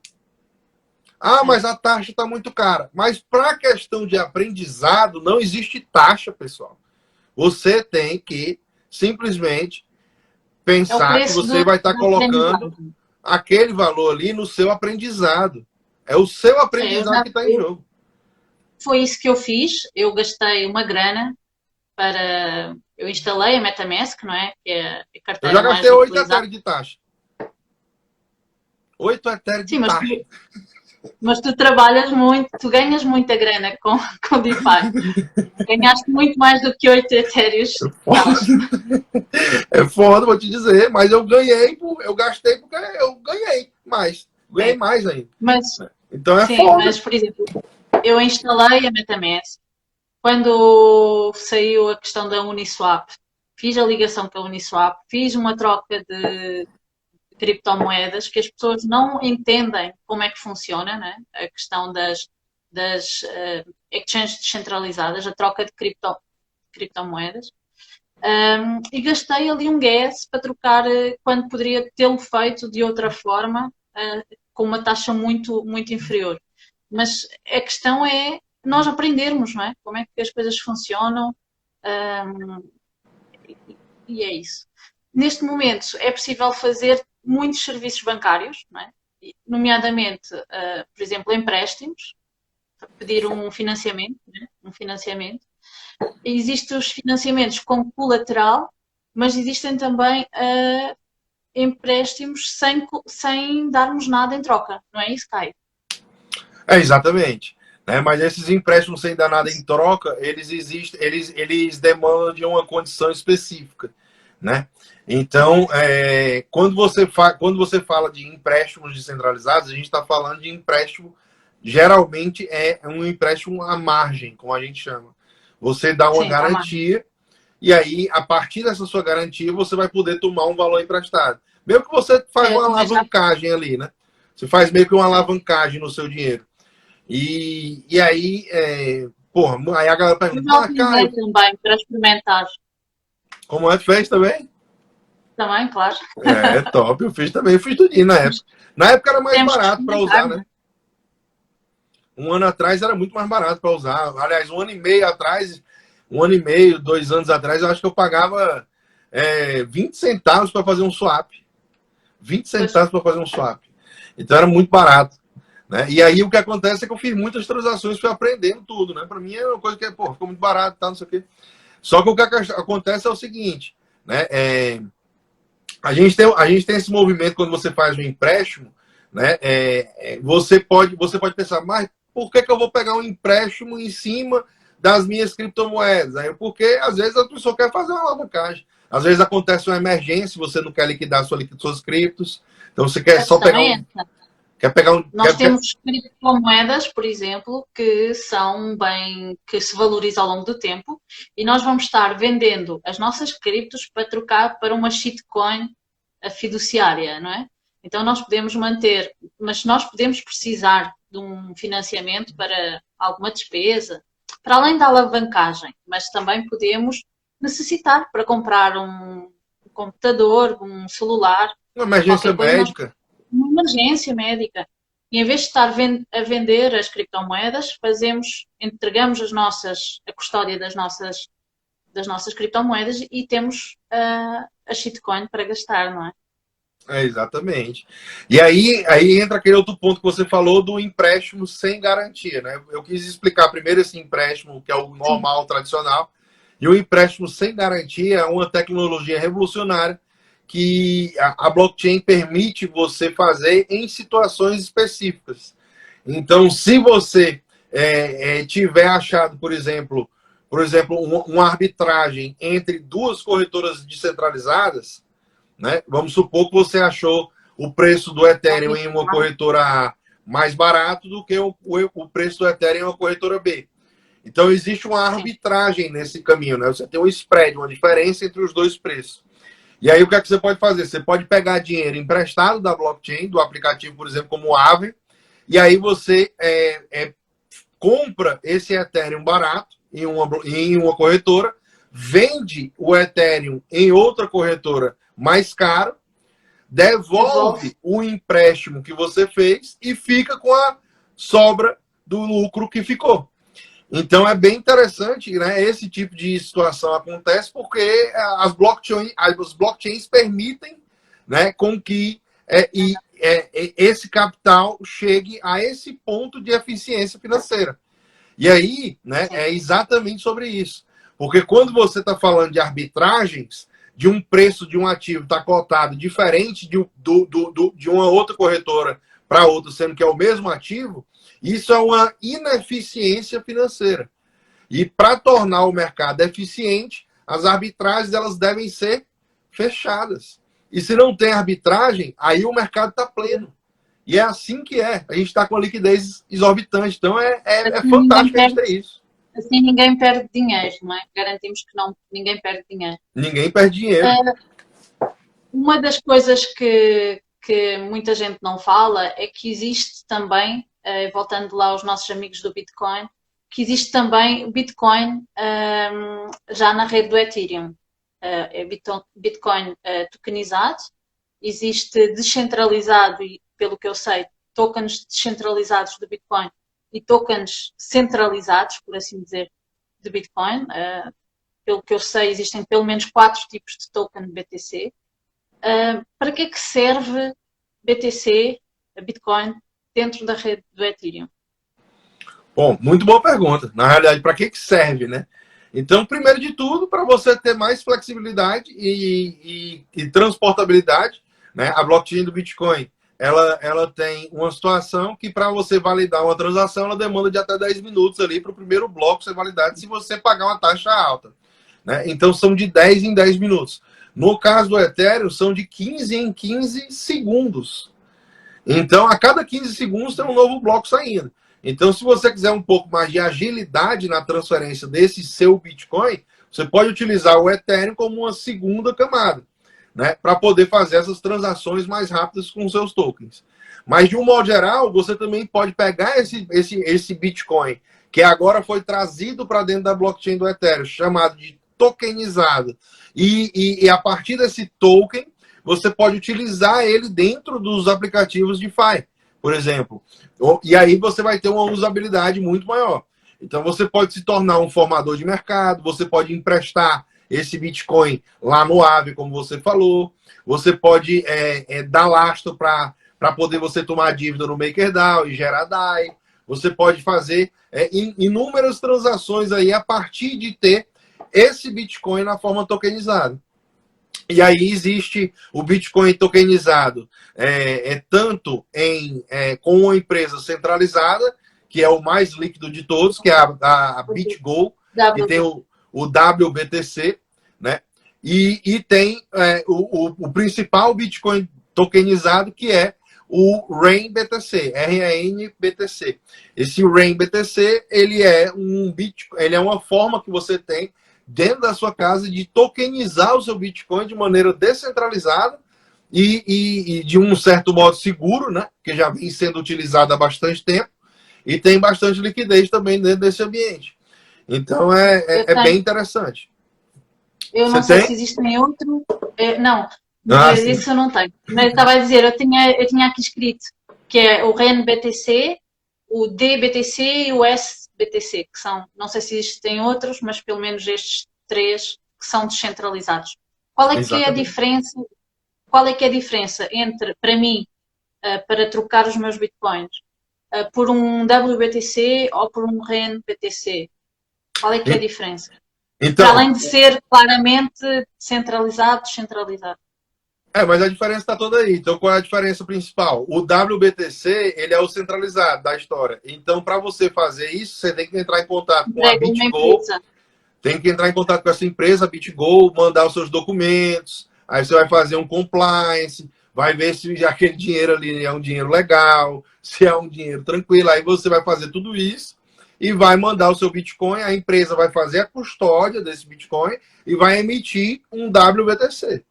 S2: Ah, mas a taxa está muito cara. Mas para a questão de aprendizado, não existe taxa, pessoal. Você tem que simplesmente
S1: É o
S2: pensar que
S1: preço
S2: você vai estar
S1: da
S2: colocando
S1: aprendizagem.
S2: aquele valor ali no seu aprendizado. É o seu
S1: É,
S2: aprendizado que está em jogo.
S1: foi isso que eu fiz. Eu gastei uma grana para. Eu instalei a MetaMask, não é? Que é a
S2: Eu já
S1: carteira mais
S2: gastei 8
S1: utilizada.
S2: etéreos de taxa. 8 etéreos de
S1: Sim,
S2: taxa.
S1: mas tu trabalhas muito, tu ganhas muita grana com DeFi. Ganhaste muito mais do que 8 etéreos de taxa.
S2: É foda, vou te dizer, mas eu ganhei, eu gastei porque eu ganhei mais. Ganhei
S1: Sim,
S2: mais ainda.
S1: mas,
S2: Então é
S1: sim,
S2: foda.
S1: mas, por exemplo, eu instalei a MetaMask. Quando saiu a questão da Uniswap, fiz a ligação com a Uniswap, fiz uma troca de criptomoedas que as pessoas não entendem como é que funciona, né? A questão das exchanges descentralizadas, a troca de criptomoedas. E gastei ali um gas para trocar quando poderia tê-lo feito de outra forma, com uma taxa muito, muito inferior. Mas a questão é nós aprendermos, não é? Como é que as coisas funcionam, um, e é isso. Neste momento é possível fazer muitos serviços bancários, não é? Nomeadamente, por exemplo, empréstimos, pedir um financiamento, né? Um financiamento. Existem os financiamentos com colateral, mas existem também empréstimos sem darmos nada em troca, não é isso, Caio?
S2: É, exatamente. Né? Mas esses empréstimos sem dar nada em troca, eles existem, eles demandam de uma condição específica. Né? Então, quando você fala de empréstimos descentralizados, a gente está falando de empréstimo, geralmente é um empréstimo à margem, como a gente chama. Você dá uma
S1: Sim, tá mais.
S2: garantia, e aí, a partir dessa sua garantia, você vai poder tomar um valor emprestado. Mesmo que você faz
S1: Eu
S2: uma
S1: também já.
S2: alavancagem ali, né? Você faz meio que uma
S1: Sim.
S2: alavancagem no seu dinheiro. E aí, porra, aí a galera
S1: Eu
S2: pergunta,
S1: já
S2: mas
S1: utilizei
S2: Caio,
S1: também para experimentar.
S2: como é que fez também?
S1: Também, claro.
S2: É top, eu fiz também, eu fiz tudinho na época. Na época era mais
S1: Temos que
S2: barato para
S1: experimentar,
S2: usar,
S1: não
S2: né?
S1: é?
S2: Um ano atrás era muito mais barato para usar. Aliás, um ano e meio atrás, um ano e meio, 2 anos atrás, eu acho que eu pagava 20 centavos para fazer um swap. 20
S1: Pois,
S2: centavos para fazer um swap. Então era muito barato. Né? E aí o que acontece é que eu fiz muitas transações, fui aprendendo tudo. Né? Para mim é uma coisa que ficou muito barato, tá, não sei o quê. Só que o que acontece é o seguinte, né? A gente tem esse movimento quando você faz um empréstimo, né? Você pode pensar, mas por que eu vou pegar um empréstimo em cima das minhas criptomoedas? Porque às vezes a pessoa quer fazer uma alavancagem. Às vezes acontece uma emergência, você não quer liquidar suas criptos, então você quer
S1: a
S2: só
S1: questão
S2: pegar
S1: é
S2: um.
S1: essa.
S2: Quer pegar um.
S1: Nós temos criptomoedas, por exemplo, que são bem, que se valorizam ao longo do tempo e nós vamos estar vendendo as nossas criptos para trocar para uma shitcoin fiduciária, não é? Então nós podemos manter, mas nós podemos precisar de um financiamento para alguma despesa, para além da alavancagem, mas também podemos necessitar para comprar um computador, um celular,
S2: uma emergência
S1: qualquer coisa, nós
S2: médica.
S1: uma emergência médica. E em vez de estar a vender as criptomoedas, entregamos a custódia das nossas criptomoedas e temos a shitcoin para gastar, não é?
S2: Exatamente. E aí entra aquele outro ponto que você falou do empréstimo sem garantia, né? Eu quis explicar primeiro esse empréstimo, que é o
S1: Sim,
S2: normal, tradicional, e o empréstimo sem garantia é uma tecnologia revolucionária que a blockchain permite você fazer em situações específicas. Então, se você tiver achado, por exemplo, uma arbitragem entre duas corretoras descentralizadas, né? Vamos supor que você achou o preço do Ethereum em uma corretora A mais barato do que o preço do Ethereum em uma corretora B. Então, existe uma
S1: sim.
S2: arbitragem nesse caminho. Né? Você tem um spread, uma diferença entre os dois preços. E aí, o que é que você pode fazer? Você pode pegar dinheiro emprestado da blockchain, do aplicativo, por exemplo, como o Aave, e aí você compra esse Ethereum barato em uma corretora, vende o Ethereum em outra corretora mais caro, devolve o empréstimo que você fez e fica com a sobra do lucro que ficou. Então é bem interessante, né? Esse tipo de situação acontece porque as blockchains permitem, né, com que esse capital chegue a esse ponto de eficiência financeira. E aí, né, é exatamente sobre isso. Porque quando você está falando de arbitragens, de um preço de um ativo estar cotado diferente de uma outra corretora para outra, sendo que é o mesmo ativo, isso é uma ineficiência financeira. E para tornar o mercado eficiente, as arbitragens elas devem ser fechadas. E se não tem arbitragem, aí o mercado está pleno. E é assim que é. A gente está com a liquidez exorbitante. Então é
S1: Assim
S2: fantástico a gente ter isso.
S1: assim ninguém perde dinheiro, não é? Garantimos que não, ninguém perde dinheiro.
S2: Ninguém perde dinheiro.
S1: Uma das coisas que muita gente não fala é que existe também, voltando lá aos nossos amigos do Bitcoin, que existe também o Bitcoin já na rede do Ethereum. É Bitcoin tokenizado, existe descentralizado e, pelo que eu sei, tokens descentralizados do Bitcoin e tokens centralizados, por assim dizer, de Bitcoin. Pelo que eu sei, existem pelo menos 4 tipos de token BTC. Para que é que serve BTC, Bitcoin, dentro da rede do Ethereum?
S2: Bom, muito boa pergunta. Na realidade, para que serve, né? Então, primeiro de tudo, para você ter mais flexibilidade e transportabilidade, né? A blockchain do Bitcoin, ela tem uma situação que para você validar uma transação, ela demanda de até 10 minutos ali para o primeiro bloco ser validado se você pagar uma taxa alta. Né? Então, são de 10 em 10 minutos. No caso do Ethereum, são de 15 em 15 segundos. Então, a cada 15 segundos tem um novo bloco saindo. Então, se você quiser um pouco mais de agilidade na transferência desse seu Bitcoin, você pode utilizar o Ethereum como uma segunda camada, né, para poder fazer essas transações mais rápidas com seus tokens. Mas, de um modo geral, você também pode pegar esse Bitcoin, que agora foi trazido para dentro da blockchain do Ethereum, chamado de tokenizado, e a partir desse token, você pode utilizar ele dentro dos aplicativos DeFi, por exemplo. E aí você vai ter uma usabilidade muito maior. Então você pode se tornar um formador de mercado, você pode emprestar esse Bitcoin lá no Aave, como você falou. Você pode dar lastro para poder você tomar dívida no MakerDAO e gerar DAI. Você pode fazer inúmeras transações aí a partir de ter esse Bitcoin na forma tokenizada. E aí existe o Bitcoin tokenizado, tanto com uma empresa centralizada, que é o mais líquido de todos, que é a BitGo, que tem o WBTC, né? E tem o principal Bitcoin tokenizado, que é o RAIN-BTC, RAN-BTC. Esse RAIN-BTC, ele é uma forma que você tem dentro da sua casa de tokenizar o seu Bitcoin de maneira descentralizada e de um certo modo seguro, né? Que já vem sendo utilizado há bastante tempo e tem bastante liquidez também dentro desse ambiente. Então é bem interessante.
S1: Eu não sei se existem outro. Não, isso eu não tenho. Mas estava a dizer, eu tinha aqui escrito que é o REN-BTC, o DBTC e o SBTC, que são, não sei se existem outros, mas pelo menos estes 3 que são descentralizados. Qual é que é a diferença? Qual é que é a diferença entre, para mim, para trocar os meus bitcoins, por um WBTC ou por um REN-BTC? Qual é que é a diferença? Então, para além de ser claramente centralizado, descentralizado.
S2: Mas a diferença está toda aí. Então, qual é a diferença principal? O WBTC, ele é o centralizado da história. Então, para você fazer isso, você tem que entrar em contato com a BitGo. Tem que entrar em contato com essa empresa, a BitGo, mandar os seus documentos. Aí você vai fazer um compliance, vai ver se aquele dinheiro ali é um dinheiro legal, se é um dinheiro tranquilo. Aí você vai fazer tudo isso e vai mandar o seu Bitcoin. A empresa vai fazer a custódia desse Bitcoin e vai emitir um WBTC.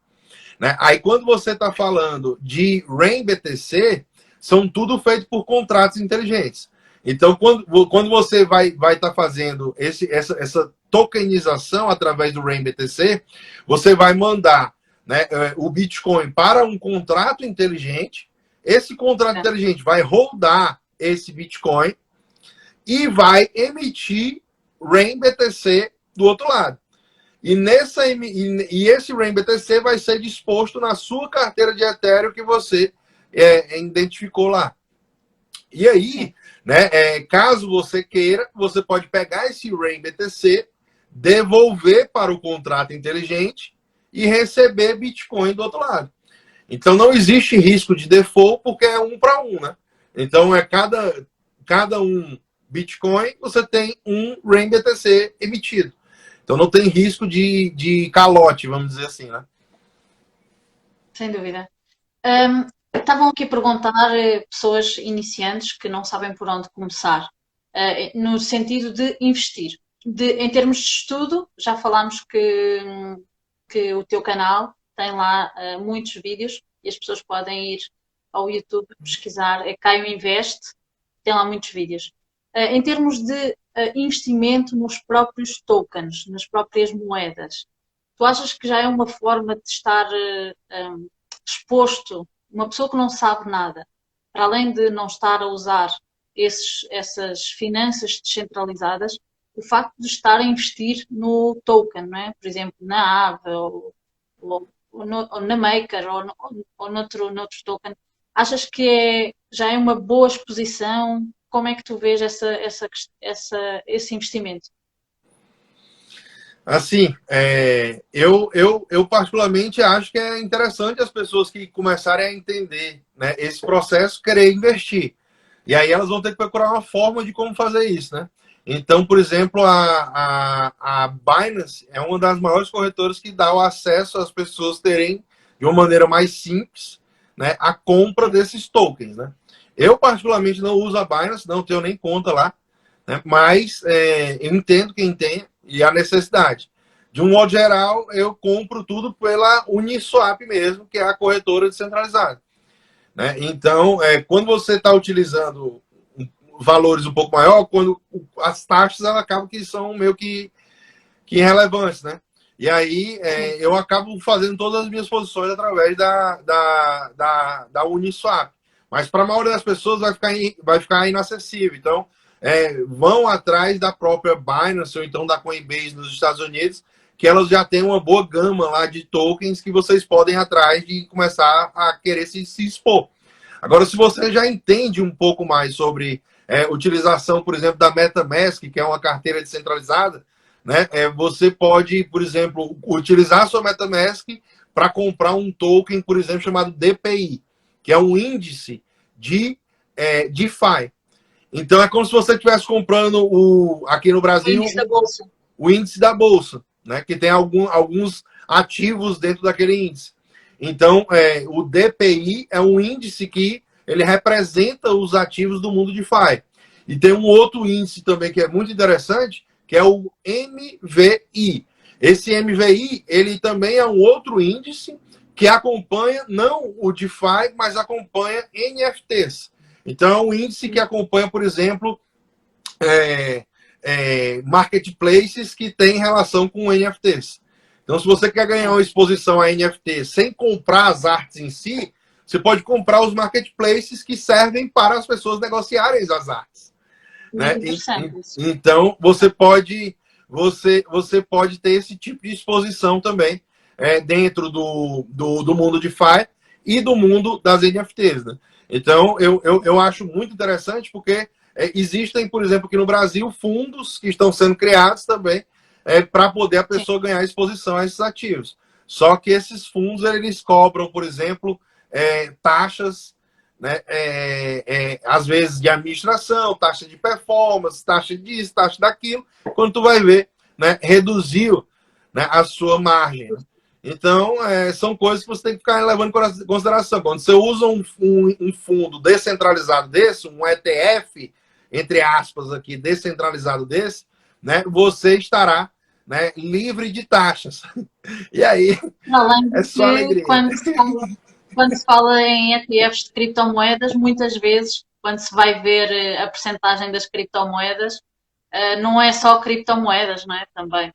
S2: Né? Aí, quando você está falando de RAIN-BTC, são tudo feito por contratos inteligentes. Então, quando você vai estar fazendo essa tokenização através do RAIN-BTC, você vai mandar, né, o Bitcoin para um contrato inteligente. Esse contrato inteligente vai rodar esse Bitcoin e vai emitir RAIN BTC do outro lado. E esse RAIN BTC vai ser disposto na sua carteira de Ethereum que você identificou lá. E aí, né, caso você queira, você pode pegar esse RAIN BTC, devolver para o contrato inteligente e receber Bitcoin do outro lado. Então não existe risco de default porque é 1 para 1, né? Então cada um Bitcoin, você tem um RAIN BTC emitido. Então não tem risco de calote, vamos dizer assim, né?
S1: Sem dúvida. Estavam aqui a perguntar pessoas iniciantes que não sabem por onde começar, no sentido de investir. Em termos de estudo, já falámos que o teu canal tem lá muitos vídeos e as pessoas podem ir ao YouTube pesquisar, Caio Investe, tem lá muitos vídeos. Em termos de investimento nos próprios tokens, nas próprias moedas, tu achas que já é uma forma de estar exposto, uma pessoa que não sabe nada, para além de não estar a usar essas finanças descentralizadas, o facto de estar a investir no token, não é? Por exemplo, na Aave ou na Maker ou noutro token, achas que já é uma boa exposição? Como é que tu vês esse investimento?
S2: Assim, eu particularmente acho que é interessante as pessoas que começarem a entender, né, esse processo, querer investir. E aí elas vão ter que procurar uma forma de como fazer isso, né? Então, por exemplo, a Binance é uma das maiores corretoras que dá o acesso às pessoas terem, de uma maneira mais simples, né, a compra desses tokens, né? Eu, particularmente, não uso a Binance, não tenho nem conta lá, né? Mas eu entendo quem tem e a necessidade. De um modo geral, eu compro tudo pela Uniswap mesmo, que é a corretora descentralizada, né? Então, quando você está utilizando valores um pouco maior, quando as taxas elas acabam que são meio que irrelevantes, né? E aí eu acabo fazendo todas as minhas posições através da Uniswap. Mas para a maioria das pessoas vai ficar inacessível. Então, vão atrás da própria Binance ou então da Coinbase nos Estados Unidos, que elas já têm uma boa gama lá de tokens que vocês podem ir atrás de começar a querer se expor. Agora, se você já entende um pouco mais sobre utilização, por exemplo, da MetaMask, que é uma carteira descentralizada, né, você pode, por exemplo, utilizar a sua MetaMask para comprar um token, por exemplo, chamado DPI, que é um índice de DeFi. Então é como se você estivesse comprando aqui no Brasil o índice da bolsa, né, que tem alguns ativos dentro daquele índice. Então, o DPI é um índice que ele representa os ativos do mundo DeFi. E tem um outro índice também que é muito interessante, que é o MVI. Esse MVI, ele também é um outro índice que acompanha não o DeFi, mas acompanha NFTs. Então, é um índice que acompanha, por exemplo, marketplaces que têm relação com NFTs. Então, se você quer ganhar uma exposição a NFT sem comprar as artes em si, você pode comprar os marketplaces que servem para as pessoas negociarem as artes. Né? Então, você pode ter esse tipo de exposição também dentro do mundo DeFi e do mundo das NFTs. Né? Então, eu acho muito interessante porque existem, por exemplo, aqui no Brasil, fundos que estão sendo criados também para poder a pessoa ganhar exposição a esses ativos. Só que esses fundos, eles cobram, por exemplo, taxas, né, às vezes de administração, taxa de performance, taxa disso, taxa daquilo, quando tu vai ver, né, reduziu, né, a sua margem. Então, são coisas que você tem que ficar levando em consideração. Quando você usa um fundo descentralizado desse, um ETF, entre aspas aqui, descentralizado desse, né, você estará, né, livre de taxas. E aí,
S1: é só alegria. Quando se fala em ETFs de criptomoedas, muitas vezes, quando se vai ver a percentagem das criptomoedas, não é só criptomoedas, não é? Também.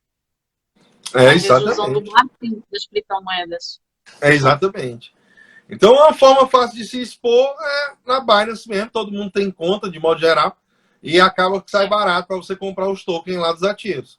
S1: Às vezes usam do marketing das criptomoedas.
S2: Exatamente. Então, uma forma fácil de se expor é na Binance mesmo. Todo mundo tem conta, de modo geral. e acaba que sai barato para você comprar os tokens lá dos ativos.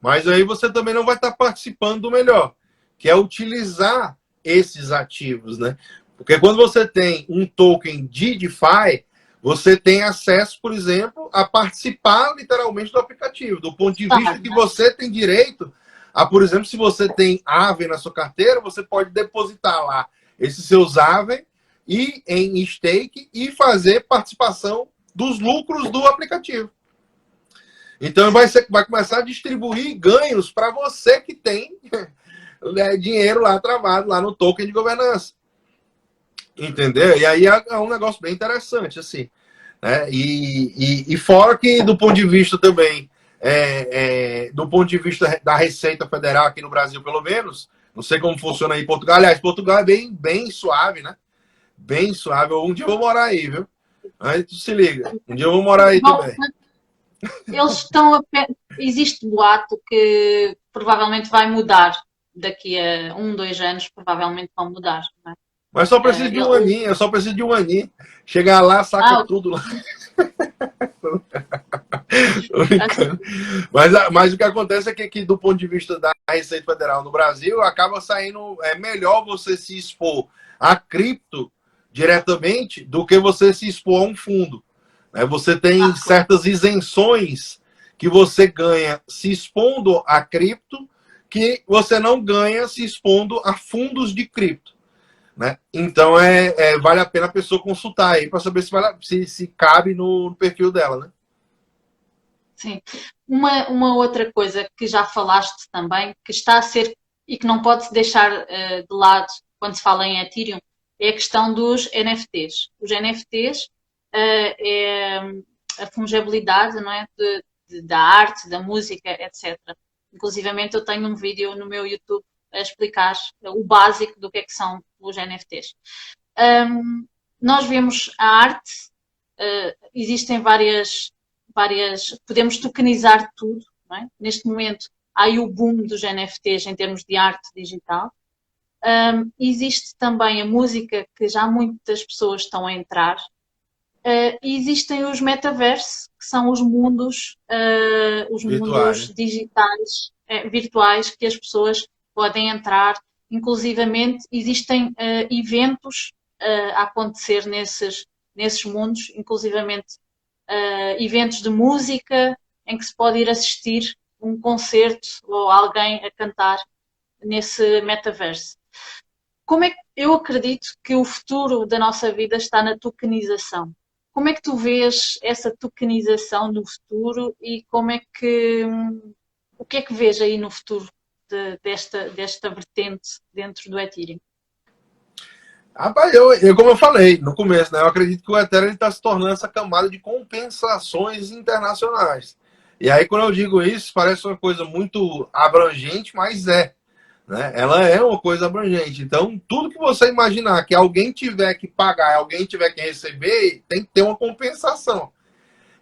S2: Mas aí você também não vai estar participando do melhor, que é utilizar esses ativos, né? Porque quando você tem um token de DeFi, você tem acesso, por exemplo, a participar literalmente do aplicativo, do ponto de vista que você tem direito a, por exemplo, se você tem Aave na sua carteira, você pode depositar lá esses seus Aave e em stake e fazer participação dos lucros do aplicativo. Então vai começar a distribuir ganhos para você que tem dinheiro lá travado lá no token de governança. Entendeu? E aí é um negócio bem interessante, assim. Né? E fora que, do ponto de vista também, do ponto de vista da Receita Federal aqui no Brasil, pelo menos, não sei como funciona aí em Portugal. Aliás, Portugal é bem suave, né? Bem suave. Um dia eu vou morar aí, viu? Aí tu se liga. Um dia eu vou morar aí também.
S1: Eles estão existe boato que provavelmente vai mudar daqui a 2 anos, provavelmente vão mudar. Não é?
S2: Mas só preciso de um aninho, eu só preciso de um aninho. Chegar lá, saca tudo lá. Mas o que acontece é que, do ponto de vista da Receita Federal no Brasil, acaba saindo melhor você se expor a cripto diretamente do que você se expor a um fundo. Você tem certas isenções que você ganha se expondo a cripto que você não ganha se expondo a fundos de cripto. Né? Então vale a pena a pessoa consultar aí para saber se cabe no perfil dela, né?
S1: Sim. Uma outra coisa que já falaste também, que está a ser e que não pode-se deixar de lado quando se fala em Ethereum, é a questão dos NFTs. Os NFTs é a fungibilidade, não é? Da arte, da música, etc. Inclusivamente eu tenho um vídeo no meu YouTube a explicar o básico do que é que são os NFTs. Nós vemos a arte, existem várias, podemos tokenizar tudo, não é? Neste momento há aí o boom dos NFTs em termos de arte digital. Existe também a música, que já muitas pessoas estão a entrar. E existem os metaversos, que são os mundos digitais, virtuais, que as pessoas podem entrar. Inclusivamente, existem eventos a acontecer nesses mundos, inclusivamente eventos de música, em que se pode ir assistir um concerto ou alguém a cantar nesse metaverso. Como é que eu acredito que o futuro da nossa vida está na tokenização? Como é que tu vês essa tokenização no futuro e o que é que vês aí no futuro desta vertente dentro do Ethereum?
S2: Rapaz, como eu falei no começo, né, eu acredito que o Ethereum está se tornando essa camada de compensações internacionais. E aí, quando eu digo isso, parece uma coisa muito abrangente, mas né? Ela é uma coisa abrangente. Então, tudo que você imaginar que alguém tiver que pagar, alguém tiver que receber, tem que ter uma compensação.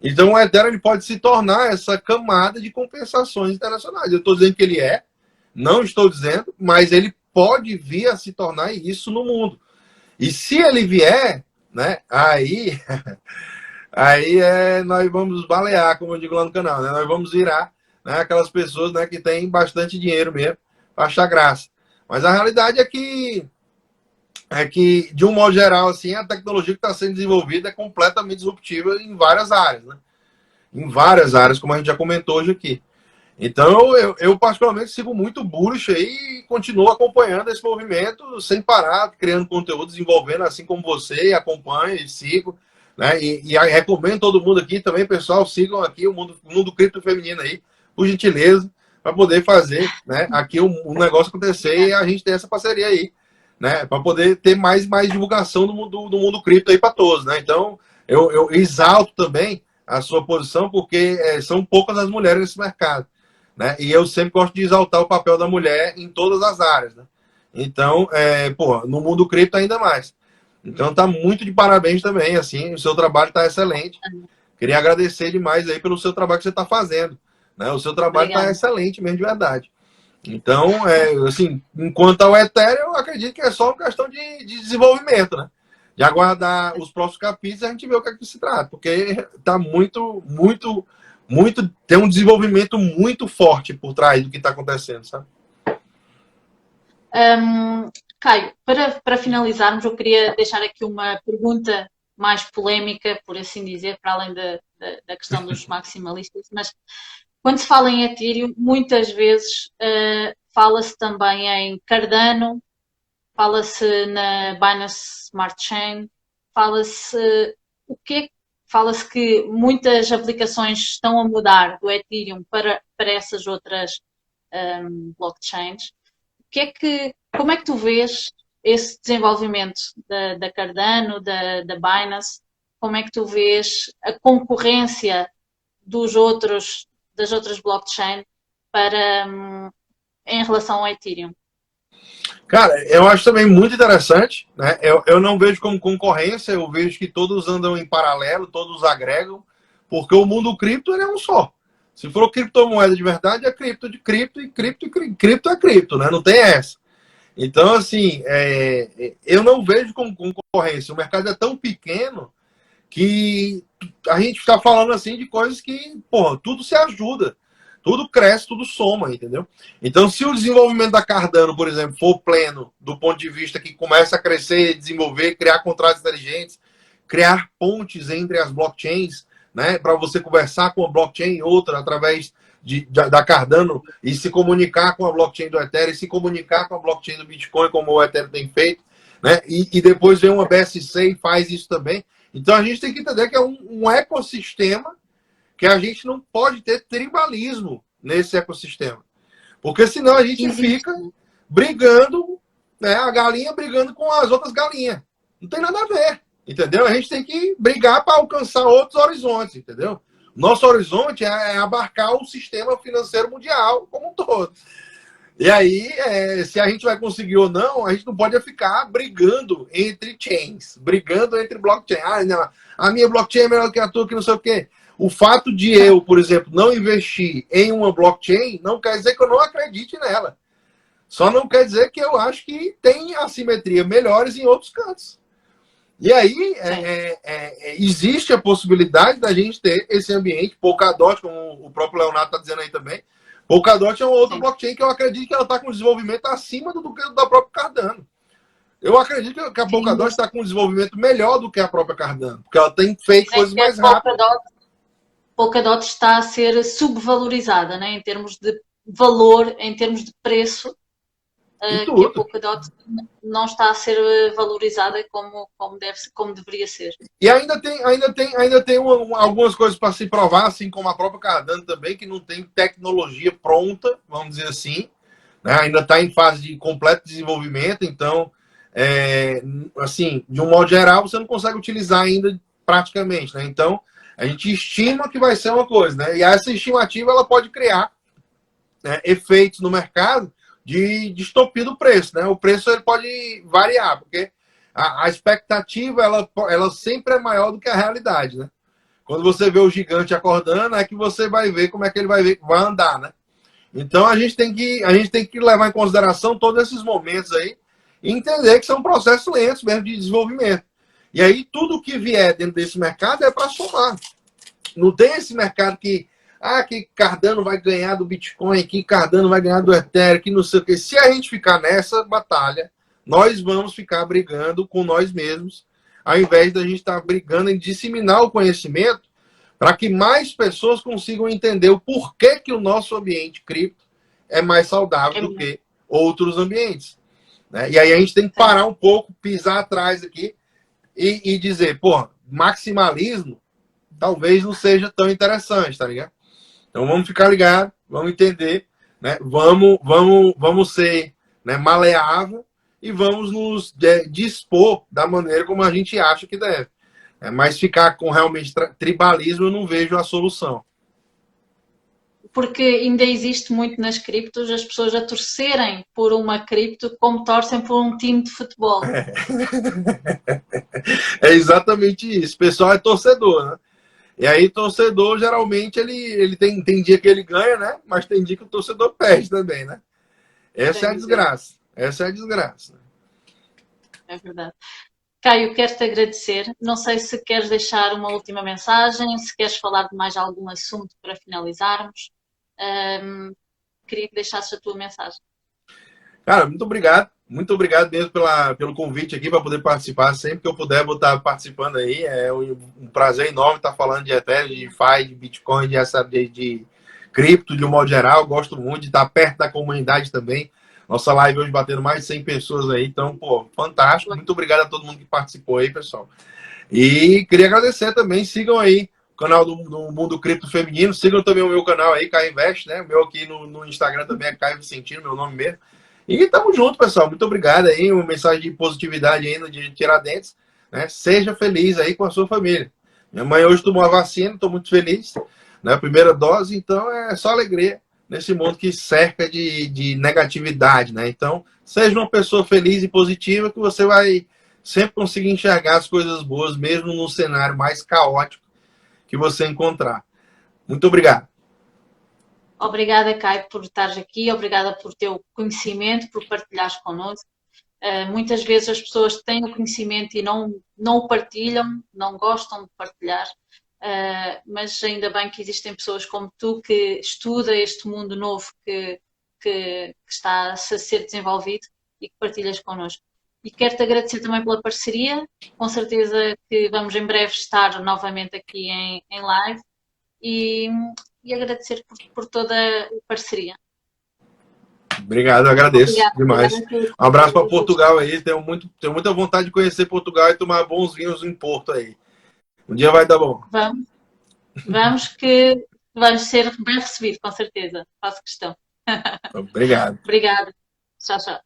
S2: Então, o Ethereum ele pode se tornar essa camada de compensações internacionais. Eu estou dizendo que ele não estou dizendo, mas ele pode vir a se tornar isso no mundo. E se ele vier, né, aí nós vamos balear, como eu digo lá no canal, né? Nós vamos virar, né, aquelas pessoas, né, que têm bastante dinheiro mesmo para achar graça. Mas a realidade é que, de um modo geral, assim, a tecnologia que está sendo desenvolvida é completamente disruptiva em várias áreas, né? Em várias áreas, como a gente já comentou hoje aqui. Então, eu particularmente sigo muito bullish aí e continuo acompanhando esse movimento sem parar, criando conteúdo, desenvolvendo, assim como você, acompanho e sigo, né? E recomendo todo mundo aqui também, pessoal, sigam aqui o mundo cripto feminino aí, por gentileza, para poder fazer, né, aqui um negócio acontecer e a gente ter essa parceria aí, né, para poder ter mais divulgação do mundo cripto aí para todos, né? Então, eu exalto também a sua posição, porque são poucas as mulheres nesse mercado. Né? E eu sempre gosto de exaltar o papel da mulher em todas as áreas. Né? Então, no mundo cripto ainda mais. Então, tá muito de parabéns também. Assim, o seu trabalho está excelente. Queria agradecer demais aí pelo seu trabalho que você está fazendo. Né? O seu trabalho está excelente mesmo, de verdade. Então, assim, enquanto ao Ethereum, eu acredito que é só uma questão de desenvolvimento, né? e aguardar os próximos capítulos e a gente vê o que é que se trata, porque tá tem um desenvolvimento muito forte por trás do que está acontecendo, sabe?
S1: Caio, para finalizarmos, eu queria deixar aqui uma pergunta mais polémica, por assim dizer, para além da questão dos maximalistas, mas quando se fala em Ethereum, muitas vezes fala-se também em Cardano, fala-se na Binance Smart Chain, fala-se o quê? Fala-se que muitas aplicações estão a mudar do Ethereum para essas outras blockchains. Como é que tu vês esse desenvolvimento da Cardano, da Binance? Como é que tu vês a concorrência das outras blockchains em relação ao Ethereum?
S2: Cara, eu acho também muito interessante, né? Eu não vejo como concorrência, eu vejo que todos andam em paralelo, todos agregam, porque o mundo cripto ele é um só. Se for criptomoeda de verdade, é cripto de cripto, e cripto é cripto, né? Não tem essa. Então, assim, eu não vejo como concorrência. O mercado é tão pequeno que a gente está falando assim de coisas que, porra, tudo se ajuda. Tudo cresce, tudo soma, entendeu? Então, se o desenvolvimento da Cardano, por exemplo, for pleno, do ponto de vista que começa a crescer, desenvolver, criar contratos inteligentes, criar pontes entre as blockchains, né, para você conversar com uma blockchain e outra através da Cardano e se comunicar com a blockchain do Ethereum, e se comunicar com a blockchain do Bitcoin, como o Ethereum tem feito, né, e depois vem uma BSC e faz isso também. Então, a gente tem que entender que é um ecossistema que a gente não pode ter tribalismo nesse ecossistema. Porque senão a gente fica brigando, né, a galinha brigando com as outras galinhas. Não tem nada a ver, entendeu? A gente tem que brigar para alcançar outros horizontes, entendeu? Nosso horizonte é abarcar o sistema financeiro mundial como um todo. E aí, se a gente vai conseguir ou não, a gente não pode ficar brigando entre chains, brigando entre blockchain. Ah, não, a minha blockchain é melhor que a tua, que não sei o quê. O fato de eu, por exemplo, não investir em uma blockchain não quer dizer que eu não acredite nela. Só não quer dizer que eu acho que tem assimetria melhores em outros cantos. E aí, existe a possibilidade da gente ter esse ambiente, Polkadot, como o próprio Leonardo está dizendo aí também. Polkadot é uma outra blockchain que eu acredito que ela está com desenvolvimento acima do que da própria Cardano. Eu acredito que a Polkadot está com um desenvolvimento melhor do que a própria Cardano, porque ela tem feito coisas mais rápidas.
S1: Polkadot está a ser subvalorizada, né, em termos de valor, em termos de preço, que a Polkadot não está a ser valorizada como deveria ser.
S2: E ainda tem algumas coisas para se provar, assim como a própria Cardano também, que não tem tecnologia pronta, vamos dizer assim, né? Ainda está em fase de completo desenvolvimento, então, assim, de um modo geral, você não consegue utilizar ainda praticamente, né? Então, a gente estima que vai ser uma coisa, né? E essa estimativa ela pode criar, né, efeitos no mercado de distopia do preço, né? O preço ele pode variar, porque a expectativa ela sempre é maior do que a realidade, né? Quando você vê o gigante acordando, é que você vai ver como é que ele vai andar, né? Então a gente tem que levar em consideração todos esses momentos aí e entender que são processos lentos mesmo de desenvolvimento. E aí tudo que vier dentro desse mercado é para somar. Não tem esse mercado que Cardano vai ganhar do Bitcoin, que Cardano vai ganhar do Ethereum, que não sei o quê. Se a gente ficar nessa batalha, nós vamos ficar brigando com nós mesmos, ao invés da gente estar brigando em disseminar o conhecimento para que mais pessoas consigam entender o porquê que o nosso ambiente cripto é mais saudável do que outros ambientes, né? E aí a gente tem que parar um pouco, pisar atrás aqui e dizer, pô, maximalismo talvez não seja tão interessante, tá ligado? Então vamos ficar ligados, vamos entender, né? Vamos ser, né, maleável e vamos nos dispor da maneira como a gente acha que deve. Mas ficar com realmente tribalismo eu não vejo a solução.
S1: Porque ainda existe muito nas criptos as pessoas a torcerem por uma cripto como torcem por um time de futebol.
S2: É exatamente isso. O pessoal é torcedor, né? E aí, torcedor, geralmente, ele tem dia que ele ganha, né? Mas tem dia que o torcedor perde também, né? Essa é a desgraça. Essa é a desgraça.
S1: É verdade. Caio, quero-te agradecer. Não sei se queres deixar uma última mensagem, se queres falar de mais algum assunto para finalizarmos. Queria que deixasses a tua mensagem.
S2: Cara, muito obrigado. Muito obrigado mesmo pelo convite aqui para poder participar. Sempre que eu puder, vou estar participando aí. É um prazer enorme estar falando de Ethereum, de DeFi, de Bitcoin, de cripto, de um modo geral. Gosto muito de estar perto da comunidade também. Nossa live hoje batendo mais de 100 pessoas aí. Então, pô, fantástico. Muito obrigado a todo mundo que participou aí, pessoal. E queria agradecer também. Sigam aí o canal do Mundo Cripto Feminino. Sigam também o meu canal aí, Caio Invest, né? O meu aqui no Instagram também é Caio Vicentino, meu nome mesmo. E tamo junto, pessoal. Muito obrigado aí. Uma mensagem de positividade aí no dia de Tiradentes. Né? Seja feliz aí com a sua família. Minha mãe hoje tomou a vacina, estou muito feliz. Né? Primeira dose, então é só alegria nesse mundo que cerca de negatividade. Né? Então, seja uma pessoa feliz e positiva que você vai sempre conseguir enxergar as coisas boas, mesmo no cenário mais caótico que você encontrar. Muito obrigado.
S1: Obrigada, Caio, por estares aqui, obrigada por teu conhecimento, por partilhares connosco. Muitas vezes as pessoas têm o conhecimento e não o partilham, não gostam de partilhar, mas ainda bem que existem pessoas como tu que estuda este mundo novo que está a ser desenvolvido e que partilhas connosco. E quero-te agradecer também pela parceria, com certeza que vamos em breve estar novamente aqui em live e agradecer por toda a parceria.
S2: Obrigado, eu agradeço
S1: Obrigada,
S2: demais.
S1: obrigada.
S2: Um abraço para Portugal aí. Tenho muita vontade de conhecer Portugal e tomar bons vinhos em Porto aí. Um dia vai dar bom.
S1: Vamos que vamos ser bem recebidos, com certeza. Faço questão.
S2: Obrigado.
S1: Obrigada. Tchau, tchau.